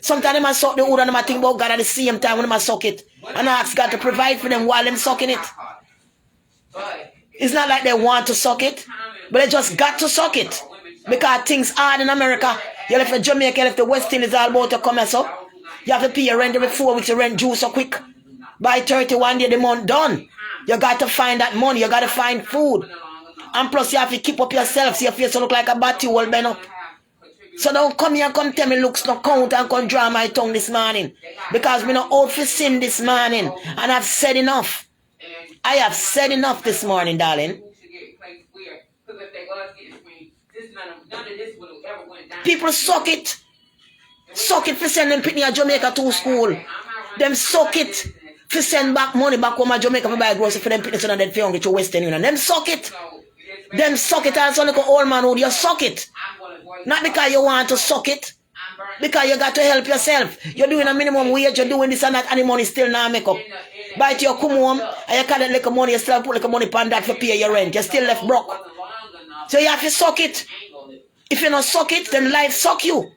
Sometimes they might suck the wood and they might think about God at the same time when they might suck it. And I ask God to provide for them while they're sucking it. It's not like they want to suck it. But they just got to suck it. Because things hard in America. You left for Jamaica, you left the West Indies all about to come so. You have to pay your rent every 4 weeks, your rent due so quick. By 31 days, the month done. You got to find that money, you got to find food. And plus you have to keep up yourself so your face will look like a batty will bend up. So don't come here and come tell me looks no count and come draw my tongue this morning. Because me not out for sin this morning. And I've said enough. I have said enough this morning, darling. People suck it. Suck it for send them Pitney Jamaica to school. Them suck it for send back money back home to Jamaica for buy groceries for them Pitney so that they don't get to Western Union. Them suck it. Them suck it as like an old man would. You suck it. Not because you want to suck it. Because you got to help yourself. You're doing a minimum wage, you're doing this and that, and the money still not make up. By the time you come home and you collect like money, you still put like money on that for pay your rent. You're still left broke. So you have to suck it. If you don't suck it, then life suck you.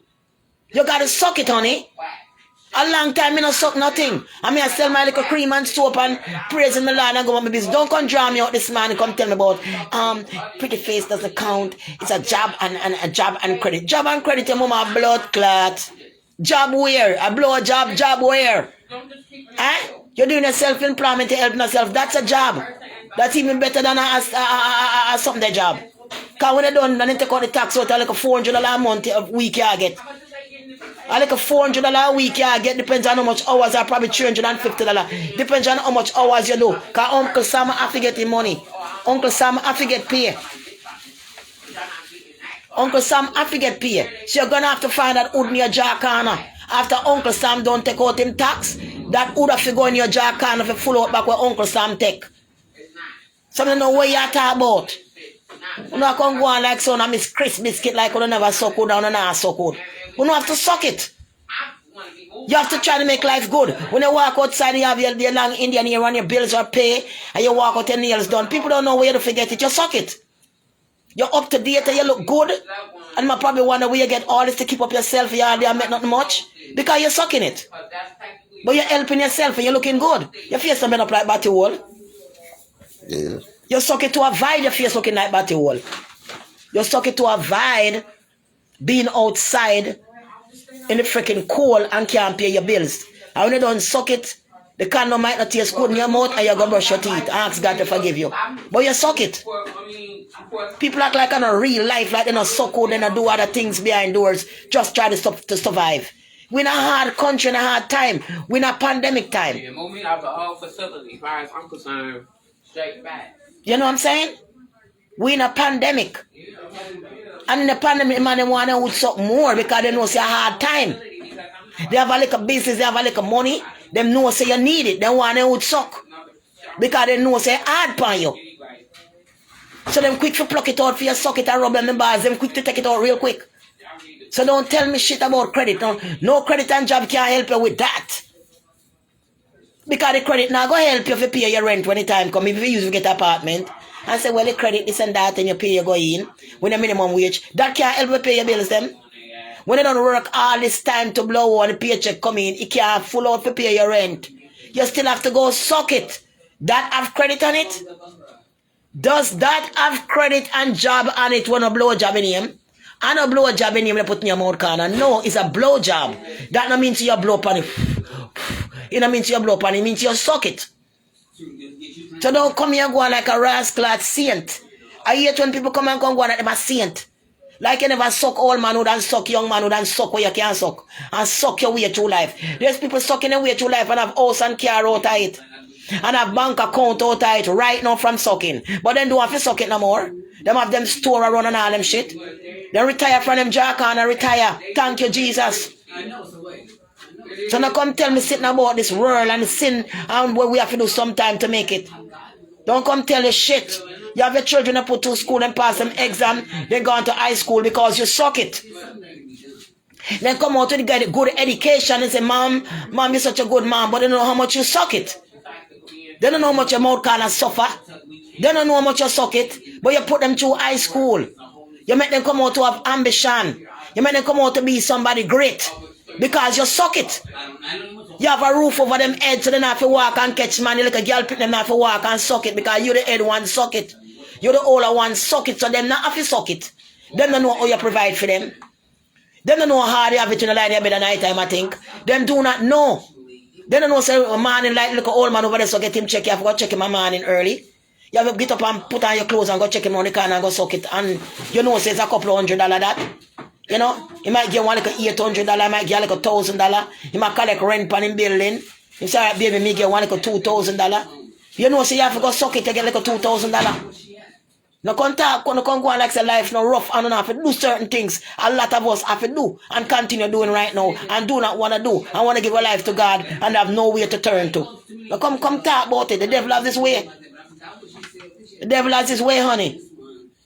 You gotta suck it, honey. A long time me not suck nothing. I mean I sell my little cream and soap and praising the Lord and go on my business. Don't come draw me out this man and come tell me about pretty face doesn't count. It's a job and a job and credit. Job and credit, your mama blood clot. Job where? A blow job, job where? Don't just keep it Eh? You're doing a self-employment to help yourself. That's a job. That's even better than a Sunday job. Because when you're done, then you take out the tax out, like a $400 a month a week you get. Like a $400 a week you get, depends on how much hours, or probably $350. Depends on how much hours you do. Because Uncle Sam have to get the money. Uncle Sam have to get paid. Uncle Sam have to get paid. So you're going to have to find that wood in your jar corner. After Uncle Sam don't take out him tax, that would have to go in your jar corner for full out back where Uncle Sam take. So you know what you're talking about. You know, I can't go on like so and Miss Chris biscuit like you never suck out down and I suck out. You don't have to suck it. You have to try to make life good. When you walk outside, you have your long Indian here and your bills are paid, and you walk out your nails done. People don't know where to forget it. You suck it. You're up to date and you look good. And I probably wonder where you get all this to keep up yourself. You hardly make nothing much. Because you're sucking it. But you're helping yourself and you're looking good. Your face don't up like batty wall. Yeah. You suck it to avoid your face looking like batty wall. You suck it to avoid being outside in the freaking cold and can't pay your bills. And when you don't suck it, the candle might not taste good in your mouth and you're going to brush your teeth. Ask God to forgive you. But you suck it. People act like in a real life, like they don't suck out, they don't do other things behind doors, just try to survive. We're in a hard country, in a hard time. We're in a pandemic time. Yeah, move me out the whole facility, as far as I'm concerned, straight back. You know what I'm saying? We're in a pandemic. And in the pandemic, man, they want to suck more because they know it's a hard time. They have a little business, they have a little money. They know say you need it. They want to suck. Because they know say hard upon you. So them quick to pluck it out for you, suck it and rub them in bars. Them quick to take it out real quick. So don't tell me shit about credit. No credit and job can help you with that. Because the credit now go help you if you pay your rent when the time come. If you use to get an apartment and say, well, the credit this and that and you pay you go in with a minimum wage, that can't help you pay your bills them. When you don't work all this time to blow and the paycheck come in, it can't full out to pay your rent. You still have to go suck it. That have credit on it? Does that have credit and job on it when a blow job in him? And a blow job in him they put in your mouth corner. No, it's a blow job. That don't mean you blow upon it. It don't mean you blow upon it. It means you suck it. So don't come here going like a rascal saint. I hate when people come and go like them a saint. Like you never suck old manhood and suck young manhood and suck where you can't suck. And suck your way through life. There's people sucking their way through life and have house and car out of it. And have bank account out of it right now from sucking. But then don't have to suck it no more. Them have them store around and all them shit. They retire from them jack and retire. Thank you, Jesus. So now come tell me sitting about this world and sin and what we have to do sometime to make it. Don't come tell the shit. You have your children to put to school and pass them exam, then go on to high school because you suck it. Then come out to the good education and say, Mom, you're such a good mom, but they don't know how much you suck it. They don't know how much your mouth can suffer. They don't know how much you suck it, but you put them through high school. You make them come out to have ambition. You make them come out to be somebody great because you suck it. You have a roof over them head so they don't have to walk and catch man. You like a girl pick them not to walk and suck it because you're the head one suck it. You're the older one suck it so them not have to suck it. Them don't know how you provide for them. Them don't know how hard you have it in the line of bed at night time I think. Them do not know. They don't know say a morning like look an old man over there so get him check. You have to go check him a morning early. You have to get up and put on your clothes and go check him on the corner and go suck it. And you know say it's a couple of $100 that. You know, he might get one like $800, he might get like $1,000. He might collect rent on him building. He say, right, baby, me get one like $2,000. You know, so you have to go suck it to get like $2,000. No come talk, no come go on like say life no rough and no have to do certain things. A lot of us have to do and continue doing right now and do not want to do and want to give our life to God and have no way to turn to. No come talk about it. The devil has this way. The devil has his way, honey.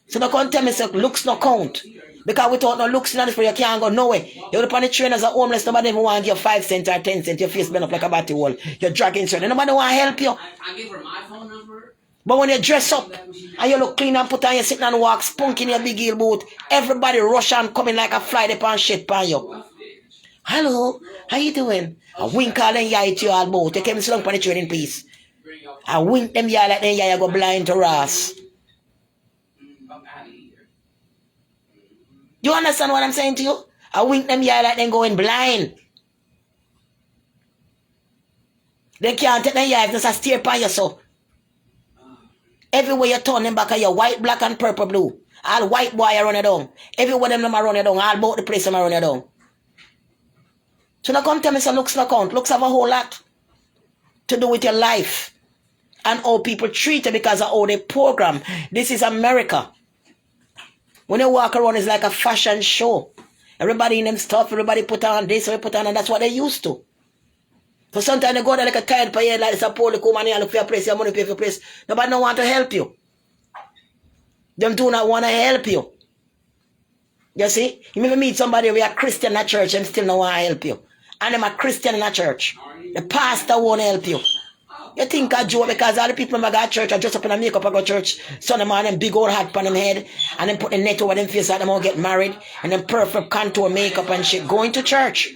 So no come tell me say looks no count. Because without no looks in this for you can't go nowhere. You're up on the train as a homeless, nobody even want to give you 5 cents or 10 cents. Your face bend up like a batty wall. You're dragging straight. Nobody want to help you. I give her my phone number. But when you dress up and you look clean and put on, you sitting and walk, spunk in your big heel boot, everybody rush and coming like a fly upon shit upon you. Hello, how you doing? I wink all them yah to you all both. You came sit down on the train in peace. I wink them yah like them yah go blind to Ross. You understand what I'm saying to you? I wink them yah like them going blind. They can't take their eyes, just a stare upon you so. Everywhere you turn them back are your white, black, and purple, blue. All white boy are running down. Everywhere them are running down. All about the place them are running down. So now come tell me so looks no count. Looks have a whole lot to do with your life. And how people treat you because of how they program. This is America. When you walk around, it's like a fashion show. Everybody in them stuff, everybody put on this, everybody put on, and that's what they used to. So sometimes they go there like a tired pay, like it's a poor come and look for your place, your money pay for your place. Nobody don't want to help you. Them do not want to help you. You see? You may meet somebody who is a Christian in a church and still don't want to help you. And them a Christian in a church. The pastor won't help you. You think a joke because all the people in my church are dressed up in a makeup and go to church. Sunday morning, big old hat on them head. And then put the net over them face and them all get married. And then perfect contour makeup and shit. Going to church.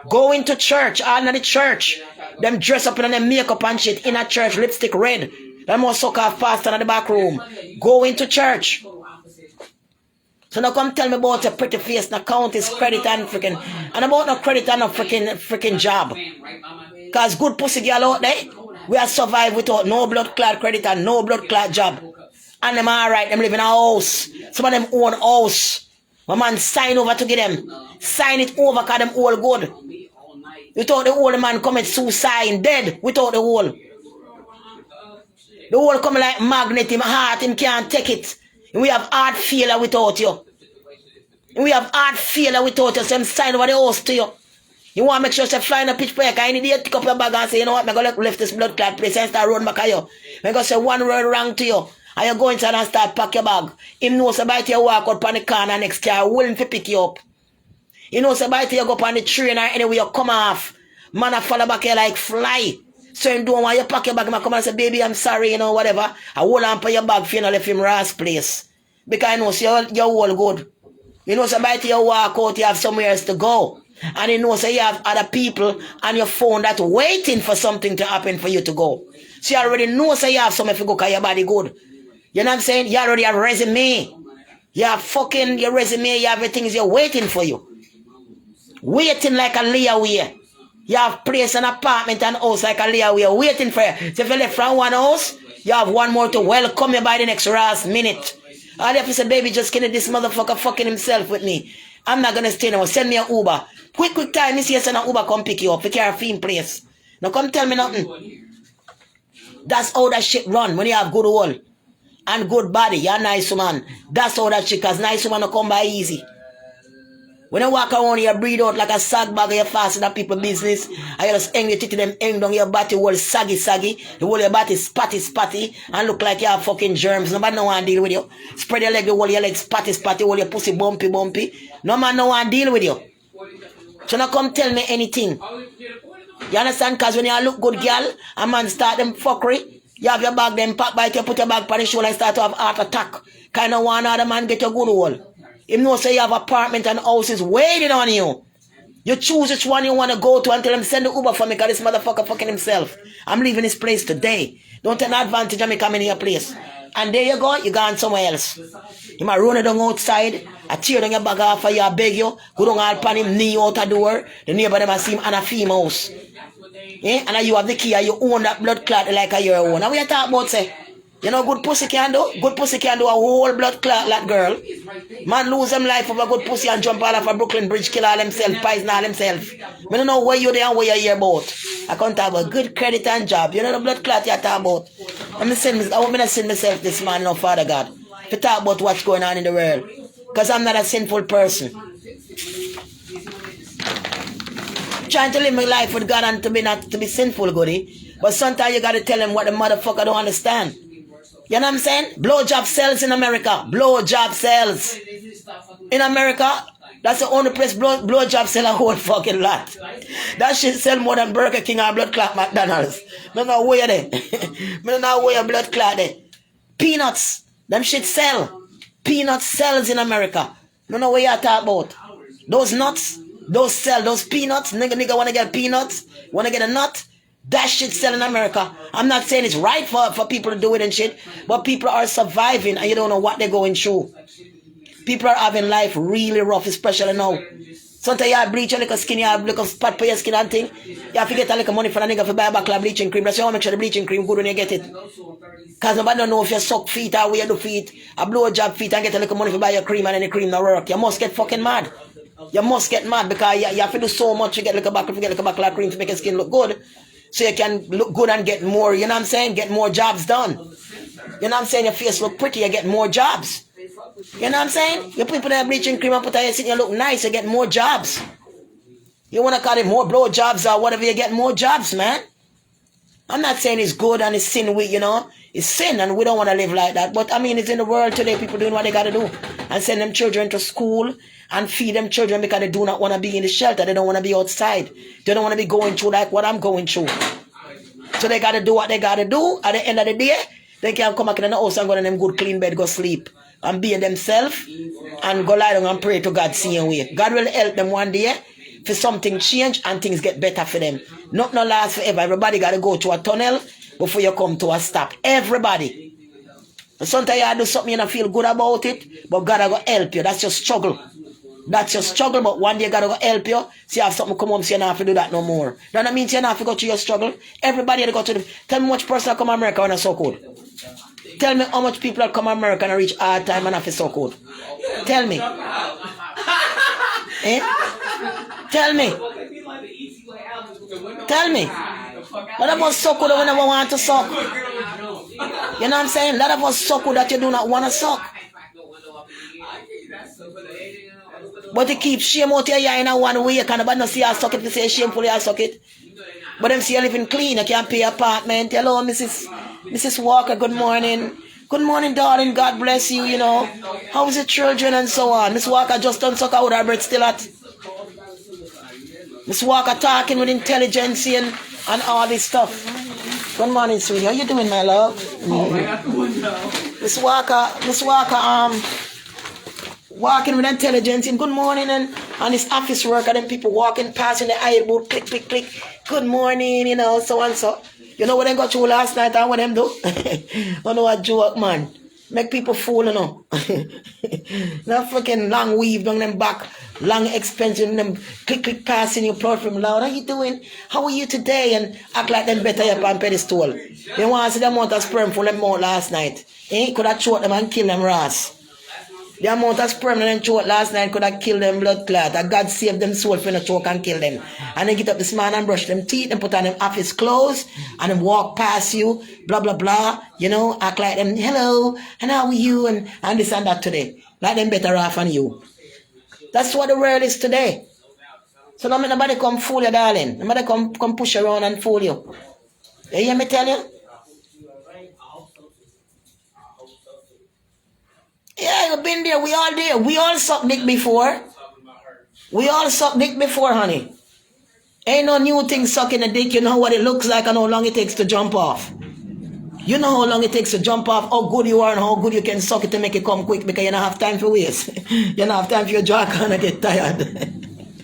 Going to church. All in the church. Them dress up in them makeup and shit. In a church, lipstick red. Them all suck off faster in the back room. Going to church. So now come tell me about a pretty face. Now count is credit and freaking. And about no credit and no freaking job. Because good pussy girl out there, we are survive without no blood clot credit and no blood clot job. And them alright, them live in a house. Some of them own house. My man sign over to get them. Sign it over because them all good. Without the old man commit suicide, dead without the whole. The whole come like magnet, him heart, him can't take it. And we have heart failure without you. And we have heart failure without you, so them sign over the house to you. You want to make sure you fly in a pitch break. I need you to pick up your bag and say, you know what, I'm going to left this blood clot place and start running back at you. I'm going to say one word wrong to you. And you go inside and start pack your bag. Him knows about you walk out on the corner next car, willing to pick you up. He knows about you go up on the train or anywhere you come off. Man, I follow back here like fly. So you don't want you pack your bag and come and say, baby, I'm sorry, you know, whatever. I hold on for your bag for you not left him Ross place. Because I know so you're all good. You know somebody you walk out, you have somewhere else to go. And you know so you have other people on your phone that waiting for something to happen for you to go. So you already know so you have somewhere to go because your body good. You know what I'm saying? You already have a resume. You have fucking your resume, you have everything you're waiting for you. Waiting like a layaway. You have place an apartment and house like a layaway waiting for you. So if you left from one house, you have one more to welcome you by the next last minute. All you have to say, baby, just kidding, this motherfucker fucking himself with me. I'm not gonna stay now. Send me an Uber. Quick time, you see, send an Uber come pick you up. Pick your theme place. Now come tell me nothing. That's how that shit run when you have good wall and good body. You're a nice woman. That's how that shit, cause nice woman don't come by easy. When you walk around, you breathe out like a sag bag, you fast in that people business, and you just hang your teeth to them, hang down your body, all saggy, the whole your body spatty, and look like you have fucking germs. Nobody no want to deal with you. Spread your leg, the whole your leg spatty, all your pussy bumpy. No man no want to deal with you. So now come tell me anything. You understand? Because when you look good, girl, a man start them fuckery, you have your bag, then pack by it, you put your bag on the shoulder and start to have heart attack. Kind of one other man get your good hole. Him know say you have apartment and houses waiting on you. You choose which one you want to go to and tell him send the Uber for me because this motherfucker fucking himself. I'm leaving this place today. Don't take advantage of me coming in your place. And there you go, you gone somewhere else. You might run it down outside, I tear down your bag off for you, I beg you, go down all pan him knee out the door, the neighbor them I see him and a female house. Yeah? And you have the key and you own that blood clot like a your own. And what you talk about say? You know good pussy can do? Good pussy can do a whole blood clot like girl. Man lose them life over good pussy and jump all off a Brooklyn Bridge, kill all himself, poison all himself. I don't know where you there and where you hear about. I can't talk about good credit and job. You know the blood clot you talk about. I want me to send myself this man, no Father God, to talk about what's going on in the world. Because I'm not a sinful person. Trying to live my life with God and to be not to be sinful, goody. But sometimes you gotta tell him what the motherfucker don't understand. You know what I'm saying? Blowjob sells in America. Blowjob sells. In America, that's the only place blowjob sell a whole fucking lot. That shit sell more than Burger King or blood clot Macdonald's. I don't know where they. I don't know where your blood clot there. Peanuts. Them shit sell. Peanuts sells in America. I don't know where you talk about. Those nuts, those sell. Those peanuts. Nigga wanna get peanuts? Wanna get a nut? That shit sell in America. I'm not saying it's right for people to do it and shit, but people are surviving and you don't know what they're going through. People are having life really rough, especially now. Sometimes you have bleach a little skin, you have little spot for your skin and thing. You have to get a little money for a nigga to buy a bottle of bleaching cream. That's why I make sure the bleaching cream good when you get it. Because nobody don't know if you suck feet or where you do feet, a blow job feet and get a little money to buy your cream and then the cream not work. You must get fucking mad. You must get mad because you have to do so much to get a little bottle of cream to make your skin look good. So you can look good and get more, you know what I'm saying? Get more jobs done. You know what I'm saying? Your face look pretty, you get more jobs. You know what I'm saying? You people that have bleaching cream and put on your skin, you look nice, you get more jobs. You want to call it more blow jobs or whatever, you get more jobs, man. I'm not saying it's good and it's sin, you know. It's sin and we don't want to live like that. But I mean, it's in the world today, people doing what they got to do. And send them children to school and feed them children because they do not want to be in the shelter. They don't want to be outside. They don't want to be going through like what I'm going through. So they got to do what they got to do. At the end of the day, they can come back in the house and go in them good clean bed, go sleep. And be themselves and go lie down and pray to God same way. God will help them one day for something change and things get better for them. Not no last forever. Everybody got to go to a tunnel before you come to a stop. Everybody. And sometimes you do something you don't feel good about it, but God will help you. That's your struggle. That's your struggle, but one day God will help you. See, you have something come home, so you don't have to do that no more. That means you don't have to go through your struggle. Everybody has to go to the... Tell me which person come to America when it's so cold. Tell me how much people come to America and reach hard time and have to so cold. Tell me. Eh? Tell me. Tell me. A lot of us suck when we never want to suck. You know what I'm saying? A lot of us suck that you do not want to suck. But you keep shame out your eye in one way. You can't not see you suck it. You say shameful you suck it. But them see you living clean. You can't pay apartment. Hello, Mrs. Walker, good morning. Good morning, darling. God bless you, you know. How's the children and so on? Miss Walker just done suck out her breath still at. Miss Walker talking with intelligence and all this stuff. Good morning, sweetie. How you doing, my love? Miss Walker, walking with intelligence and good morning and his office work and then people walking past in the aisle, click, click, click. Good morning, you know, so and so. You know what they got through last night and what them do? I know what joke, man. Make people fool, you know. That fucking long weave down them back, long expensive, them click, click passing you from loud. How you doing? How are you today? And act like them better up on pedestal. They want to see the amount of sperm from them out last night. Could have choked them and killed them ras. The amount of sperm that them choked last night could have killed them blood clot. And God saved them soul for no choke and kill them. And then get up this man and brush them teeth and put on them office clothes and then walk past you, blah, blah, blah. You know, act like them, hello, and how are you? And this and that today. Like them better off than you. That's what the world is today. So don't make nobody come fool you, darling. Nobody come push you around and fool you. You hear me tell you? Yeah, you've been there. We all there. We all suck dick before. We all suck dick before, honey. Ain't no new thing sucking a dick. You know what it looks like and how long it takes to jump off. You know how long it takes to jump off, how good you are and how good you can suck it to make it come quick because you don't have time for waste. You don't have time for your jaw and get tired.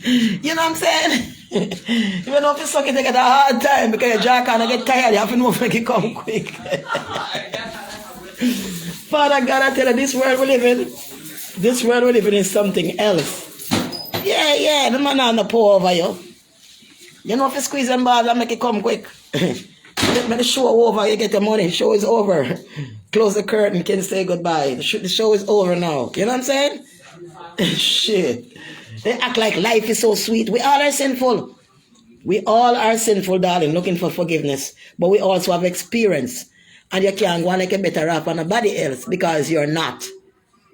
You know what I'm saying? You know if you suck it, you get a hard time because your jaw and get tired. You have to know if make it come quick. Father God, I tell you, this world we live in is something else. Yeah, the man on the pour over you. You know if you squeeze them balls and make it come quick. Let the show over, you get the money, show is over. Close the curtain, can say goodbye. The show is over now. You know what I'm saying? Shit. They act like life is so sweet. We all are sinful. We all are sinful, darling, looking for forgiveness. But we also have experience. And you can't go and like a better off than nobody else because you're not.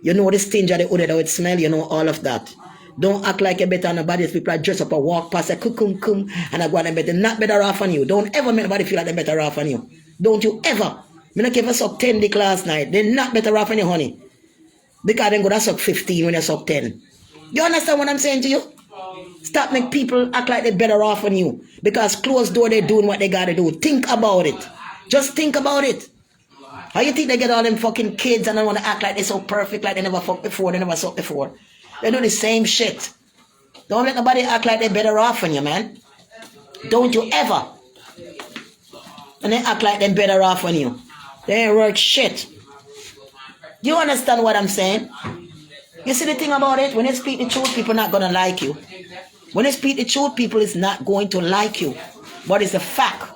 You know the stench of the odor, how it smells, you know all of that. Don't act like you're better than nobody else. People are dress up and walk past and kum, and I go and better, not better off than you. Don't ever make nobody feel like they're better off than you. Don't you ever. I not ever suck 10 dick last night. They're not better off than you, honey. Because they're going to suck 15 when you suck 10. You understand what I'm saying to you? Stop making people act like they're better off than you. Because closed door, they're doing what they got to do. Think about it. Just think about it. How you think they get all them fucking kids and they want to act like they're so perfect, like they never fucked before, they never sucked before? They do the same shit. Don't let nobody act like they're better off than you, man. Don't you ever. And they act like they're better off than you. They ain't worth shit. You understand what I'm saying? You see the thing about it? When you speak the truth, people not going to like you. When you speak the truth, people is not going to like you. But it's a fact.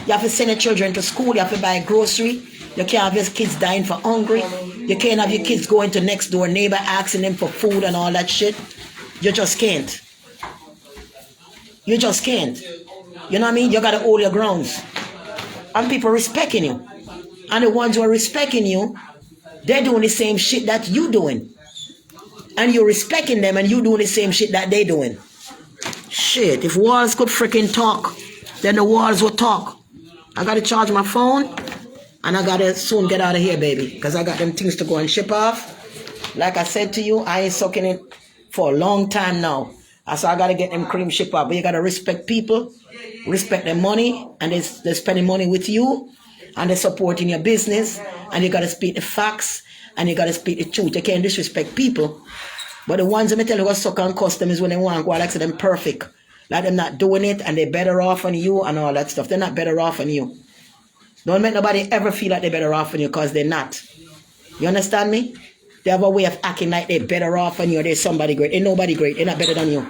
You have to send your children to school. You have to buy grocery. You can't have your kids dying for hungry. You can't have your kids going to next door neighbor asking them for food and all that shit. You just can't. You just can't. You know what I mean? You got to hold your grounds. And people respecting you. And the ones who are respecting you, they're doing the same shit that you doing. And you're respecting them and you doing the same shit that they doing. Shit, if walls could freaking talk, then the walls would talk. I got to charge my phone and I got to soon get out of here, baby. Because I got them things to go and ship off. Like I said to you, I ain't sucking it for a long time now. So I got to get them cream shipped off. But you got to respect people, respect their money, and they're spending money with you, and they're supporting your business, and you got to speak the facts, and you got to speak the truth. You can't disrespect people. But the ones that me tell you what suck and cuss them is when they want to go like say them perfect. Like them not doing it, and they're better off on you and all that stuff. They're not better off on you. Don't make nobody ever feel like they're better off on you because they're not. You understand me? They have a way of acting like they're better off on you or they're somebody great. Ain't nobody great. They're not better than you.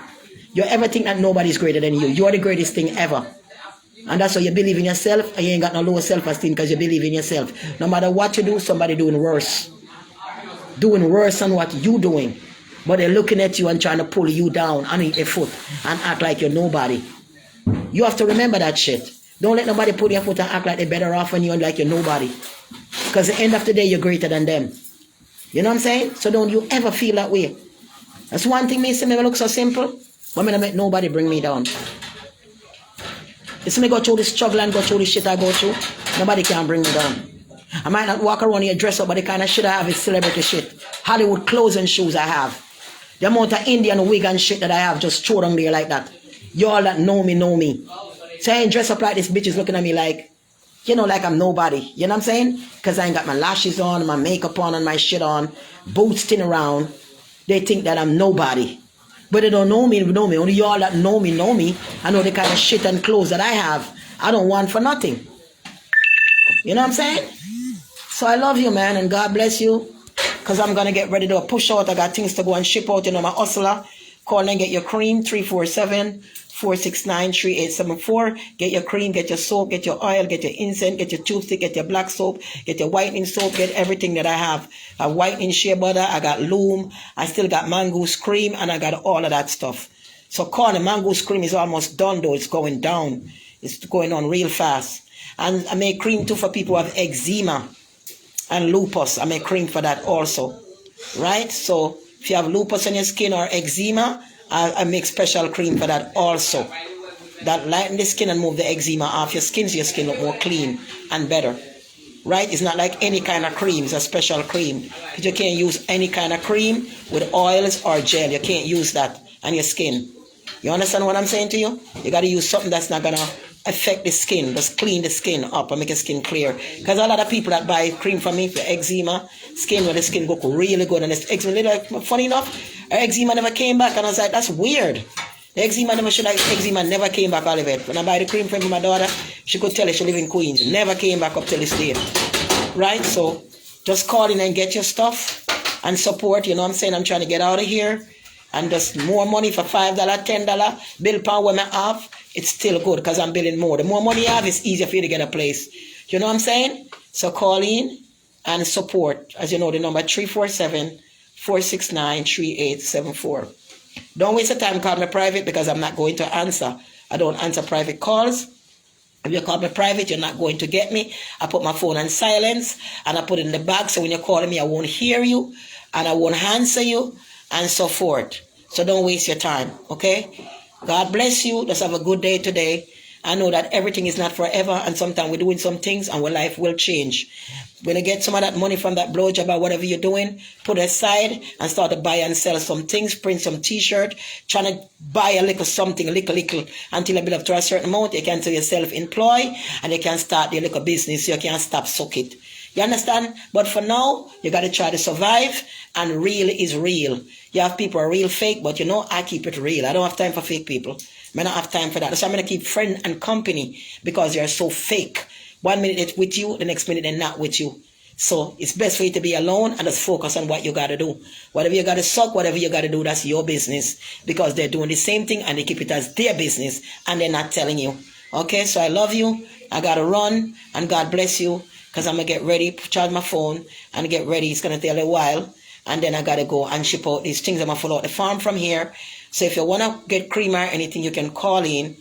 You ever think that nobody's greater than you. You're the greatest thing ever. And that's why you believe in yourself and you ain't got no low self-esteem because you believe in yourself. No matter what you do, somebody doing worse. Doing worse than what you doing. But they're looking at you and trying to pull you down underneath their foot and act like you're nobody. You have to remember that shit. Don't let nobody pull your foot and act like they're better off on you and like you're nobody. Because at the end of the day, you're greater than them. You know what I'm saying? So don't you ever feel that way. That's one thing me say me look so simple. But me not make nobody bring me down. You see me go through the struggle and go through the shit I go through. Nobody can bring me down. I might not walk around here dressed up, but the kind of shit I have is celebrity shit. Hollywood clothes and shoes I have. The amount of Indian wig and shit that I have just throw down there like that. Y'all that know me know me. So I ain't dressed up like this bitch is looking at me like, you know, like I'm nobody. You know what I'm saying? Because I ain't got my lashes on, my makeup on, and my shit on. Boots tin around. They think that I'm nobody. But they don't know me, know me. Only y'all that know me know me. I know the kind of shit and clothes that I have. I don't want for nothing. You know what I'm saying? So I love you, man, and God bless you. Because I'm going to get ready to push out. I got things to go and ship out. You know, my hustler. Call and get your cream, 347-469-3874. Get your cream, get your soap, get your oil, get your incense, get your toothpick, get your black soap, get your whitening soap, get everything that I have. A whitening shea butter, I got loom, I still got mangoose cream, and I got all of that stuff. So call the mangoose cream is almost done though. It's going down. It's going on real fast. And I make cream too for people who have eczema and lupus. I make cream for that also. Right? So if you have lupus on your skin or eczema, I make special cream for that also. That lighten the skin and move the eczema off your skin so your skin look more clean and better. Right? It's not like any kind of cream. It's a special cream. Because you can't use any kind of cream with oils or gel. You can't use that on your skin. You understand what I'm saying to you? You got to use something that's not going to affect the skin. Just clean the skin up and make the skin clear. Because a lot of people that buy cream from me for eczema, skin where the skin go really good. And it's eczema, like, funny enough, her eczema never came back. And I was like, that's weird. The eczema never came back, Olivette. When I buy the cream from my daughter, she could tell her she live in Queens. Never came back up till this day. Right? So just call in and get your stuff and support. You know what I'm saying? I'm trying to get out of here. And just more money for $5, $10, bill pound when I have, it's still good because I'm billing more. The more money you have, it's easier for you to get a place. You know what I'm saying? So call in and support. As you know, the number 347-469-3874. Don't waste your time calling me private because I'm not going to answer. I don't answer private calls. If you call me private, you're not going to get me. I put my phone on silence and I put it in the bag so when you're calling me, I won't hear you and I won't answer you and so forth. So don't waste your time, okay? God bless you. Just have a good day today. I know that everything is not forever and sometimes we're doing some things and our life will change. When you get some of that money from that blowjob or whatever you're doing, put it aside and start to buy and sell some things, print some t-shirt, trying to buy a little something, little, until you build up to a certain amount. You can tell yourself employ and you can start your little business so you can't stop suck it. You understand? But for now, you got to try to survive and real is real. You have people who are real fake, but you know, I keep it real. I don't have time for fake people. I don't have time for that. So I'm going to keep friend and company because you're so fake. 1 minute it's with you, the next minute they're not with you. So it's best for you to be alone and just focus on what you got to do. Whatever you got to suck, whatever you got to do, that's your business. Because they're doing the same thing and they keep it as their business and they're not telling you. Okay, so I love you. I got to run and God bless you because I'm going to get ready, charge my phone and get ready. It's going to take a little while. And then I got to go and ship out these things. I'm going to follow out the farm from here. So if you want to get cream or anything, you can call in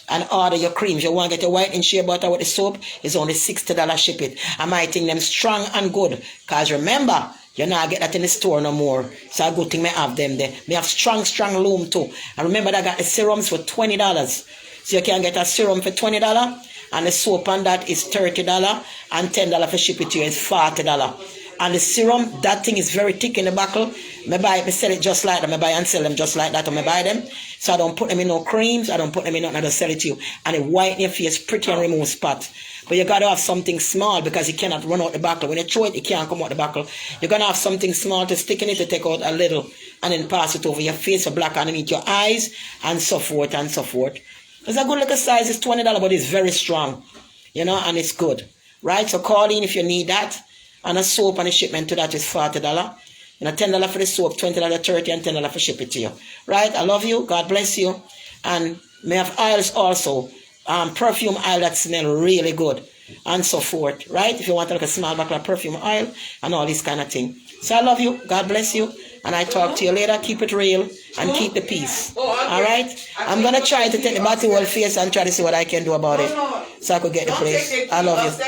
and order your creams. You want to get your white and shea butter with the soap, it's only $60 ship it. I might think them strong and good. Because remember, you not get that in the store no more. So a good thing may have them there. They have strong loom too. And remember that I got the serums for $20. So you can get a serum for $20 and the soap on that is $30 and $10 for ship it to you is $40. And the serum, that thing is very thick in the bottle. I sell it just like that. I buy and sell them just like that. I buy them. So I don't put them in no creams. I don't put them in nothing. I just sell it to you. And it whiten your face pretty and remove spot. But you got to have something small because you cannot run out the bottle. When you throw it, it can't come out the bottle. You're going to have something small to stick in it to take out a little. And then pass it over your face for black underneath your eyes. And so forth and so forth. It's a good little size. It's $20 but it's very strong. You know, and it's good. Right? So call in if you need that. And a soap and a shipment to that is $40. You know, $10 for the soap, $20, $30, and $10 for ship it to you. Right? I love you. God bless you. And may have oils also. Perfume oil that smell really good. And so forth. Right? If you want to look a small bottle of perfume oil and all this kind of thing. So I love you. God bless you. And I talk to you later. Keep it real and keep the peace. All right? I'm going to try to take the battery whole face and try to see what I can do about it. So I could get the place. I love you.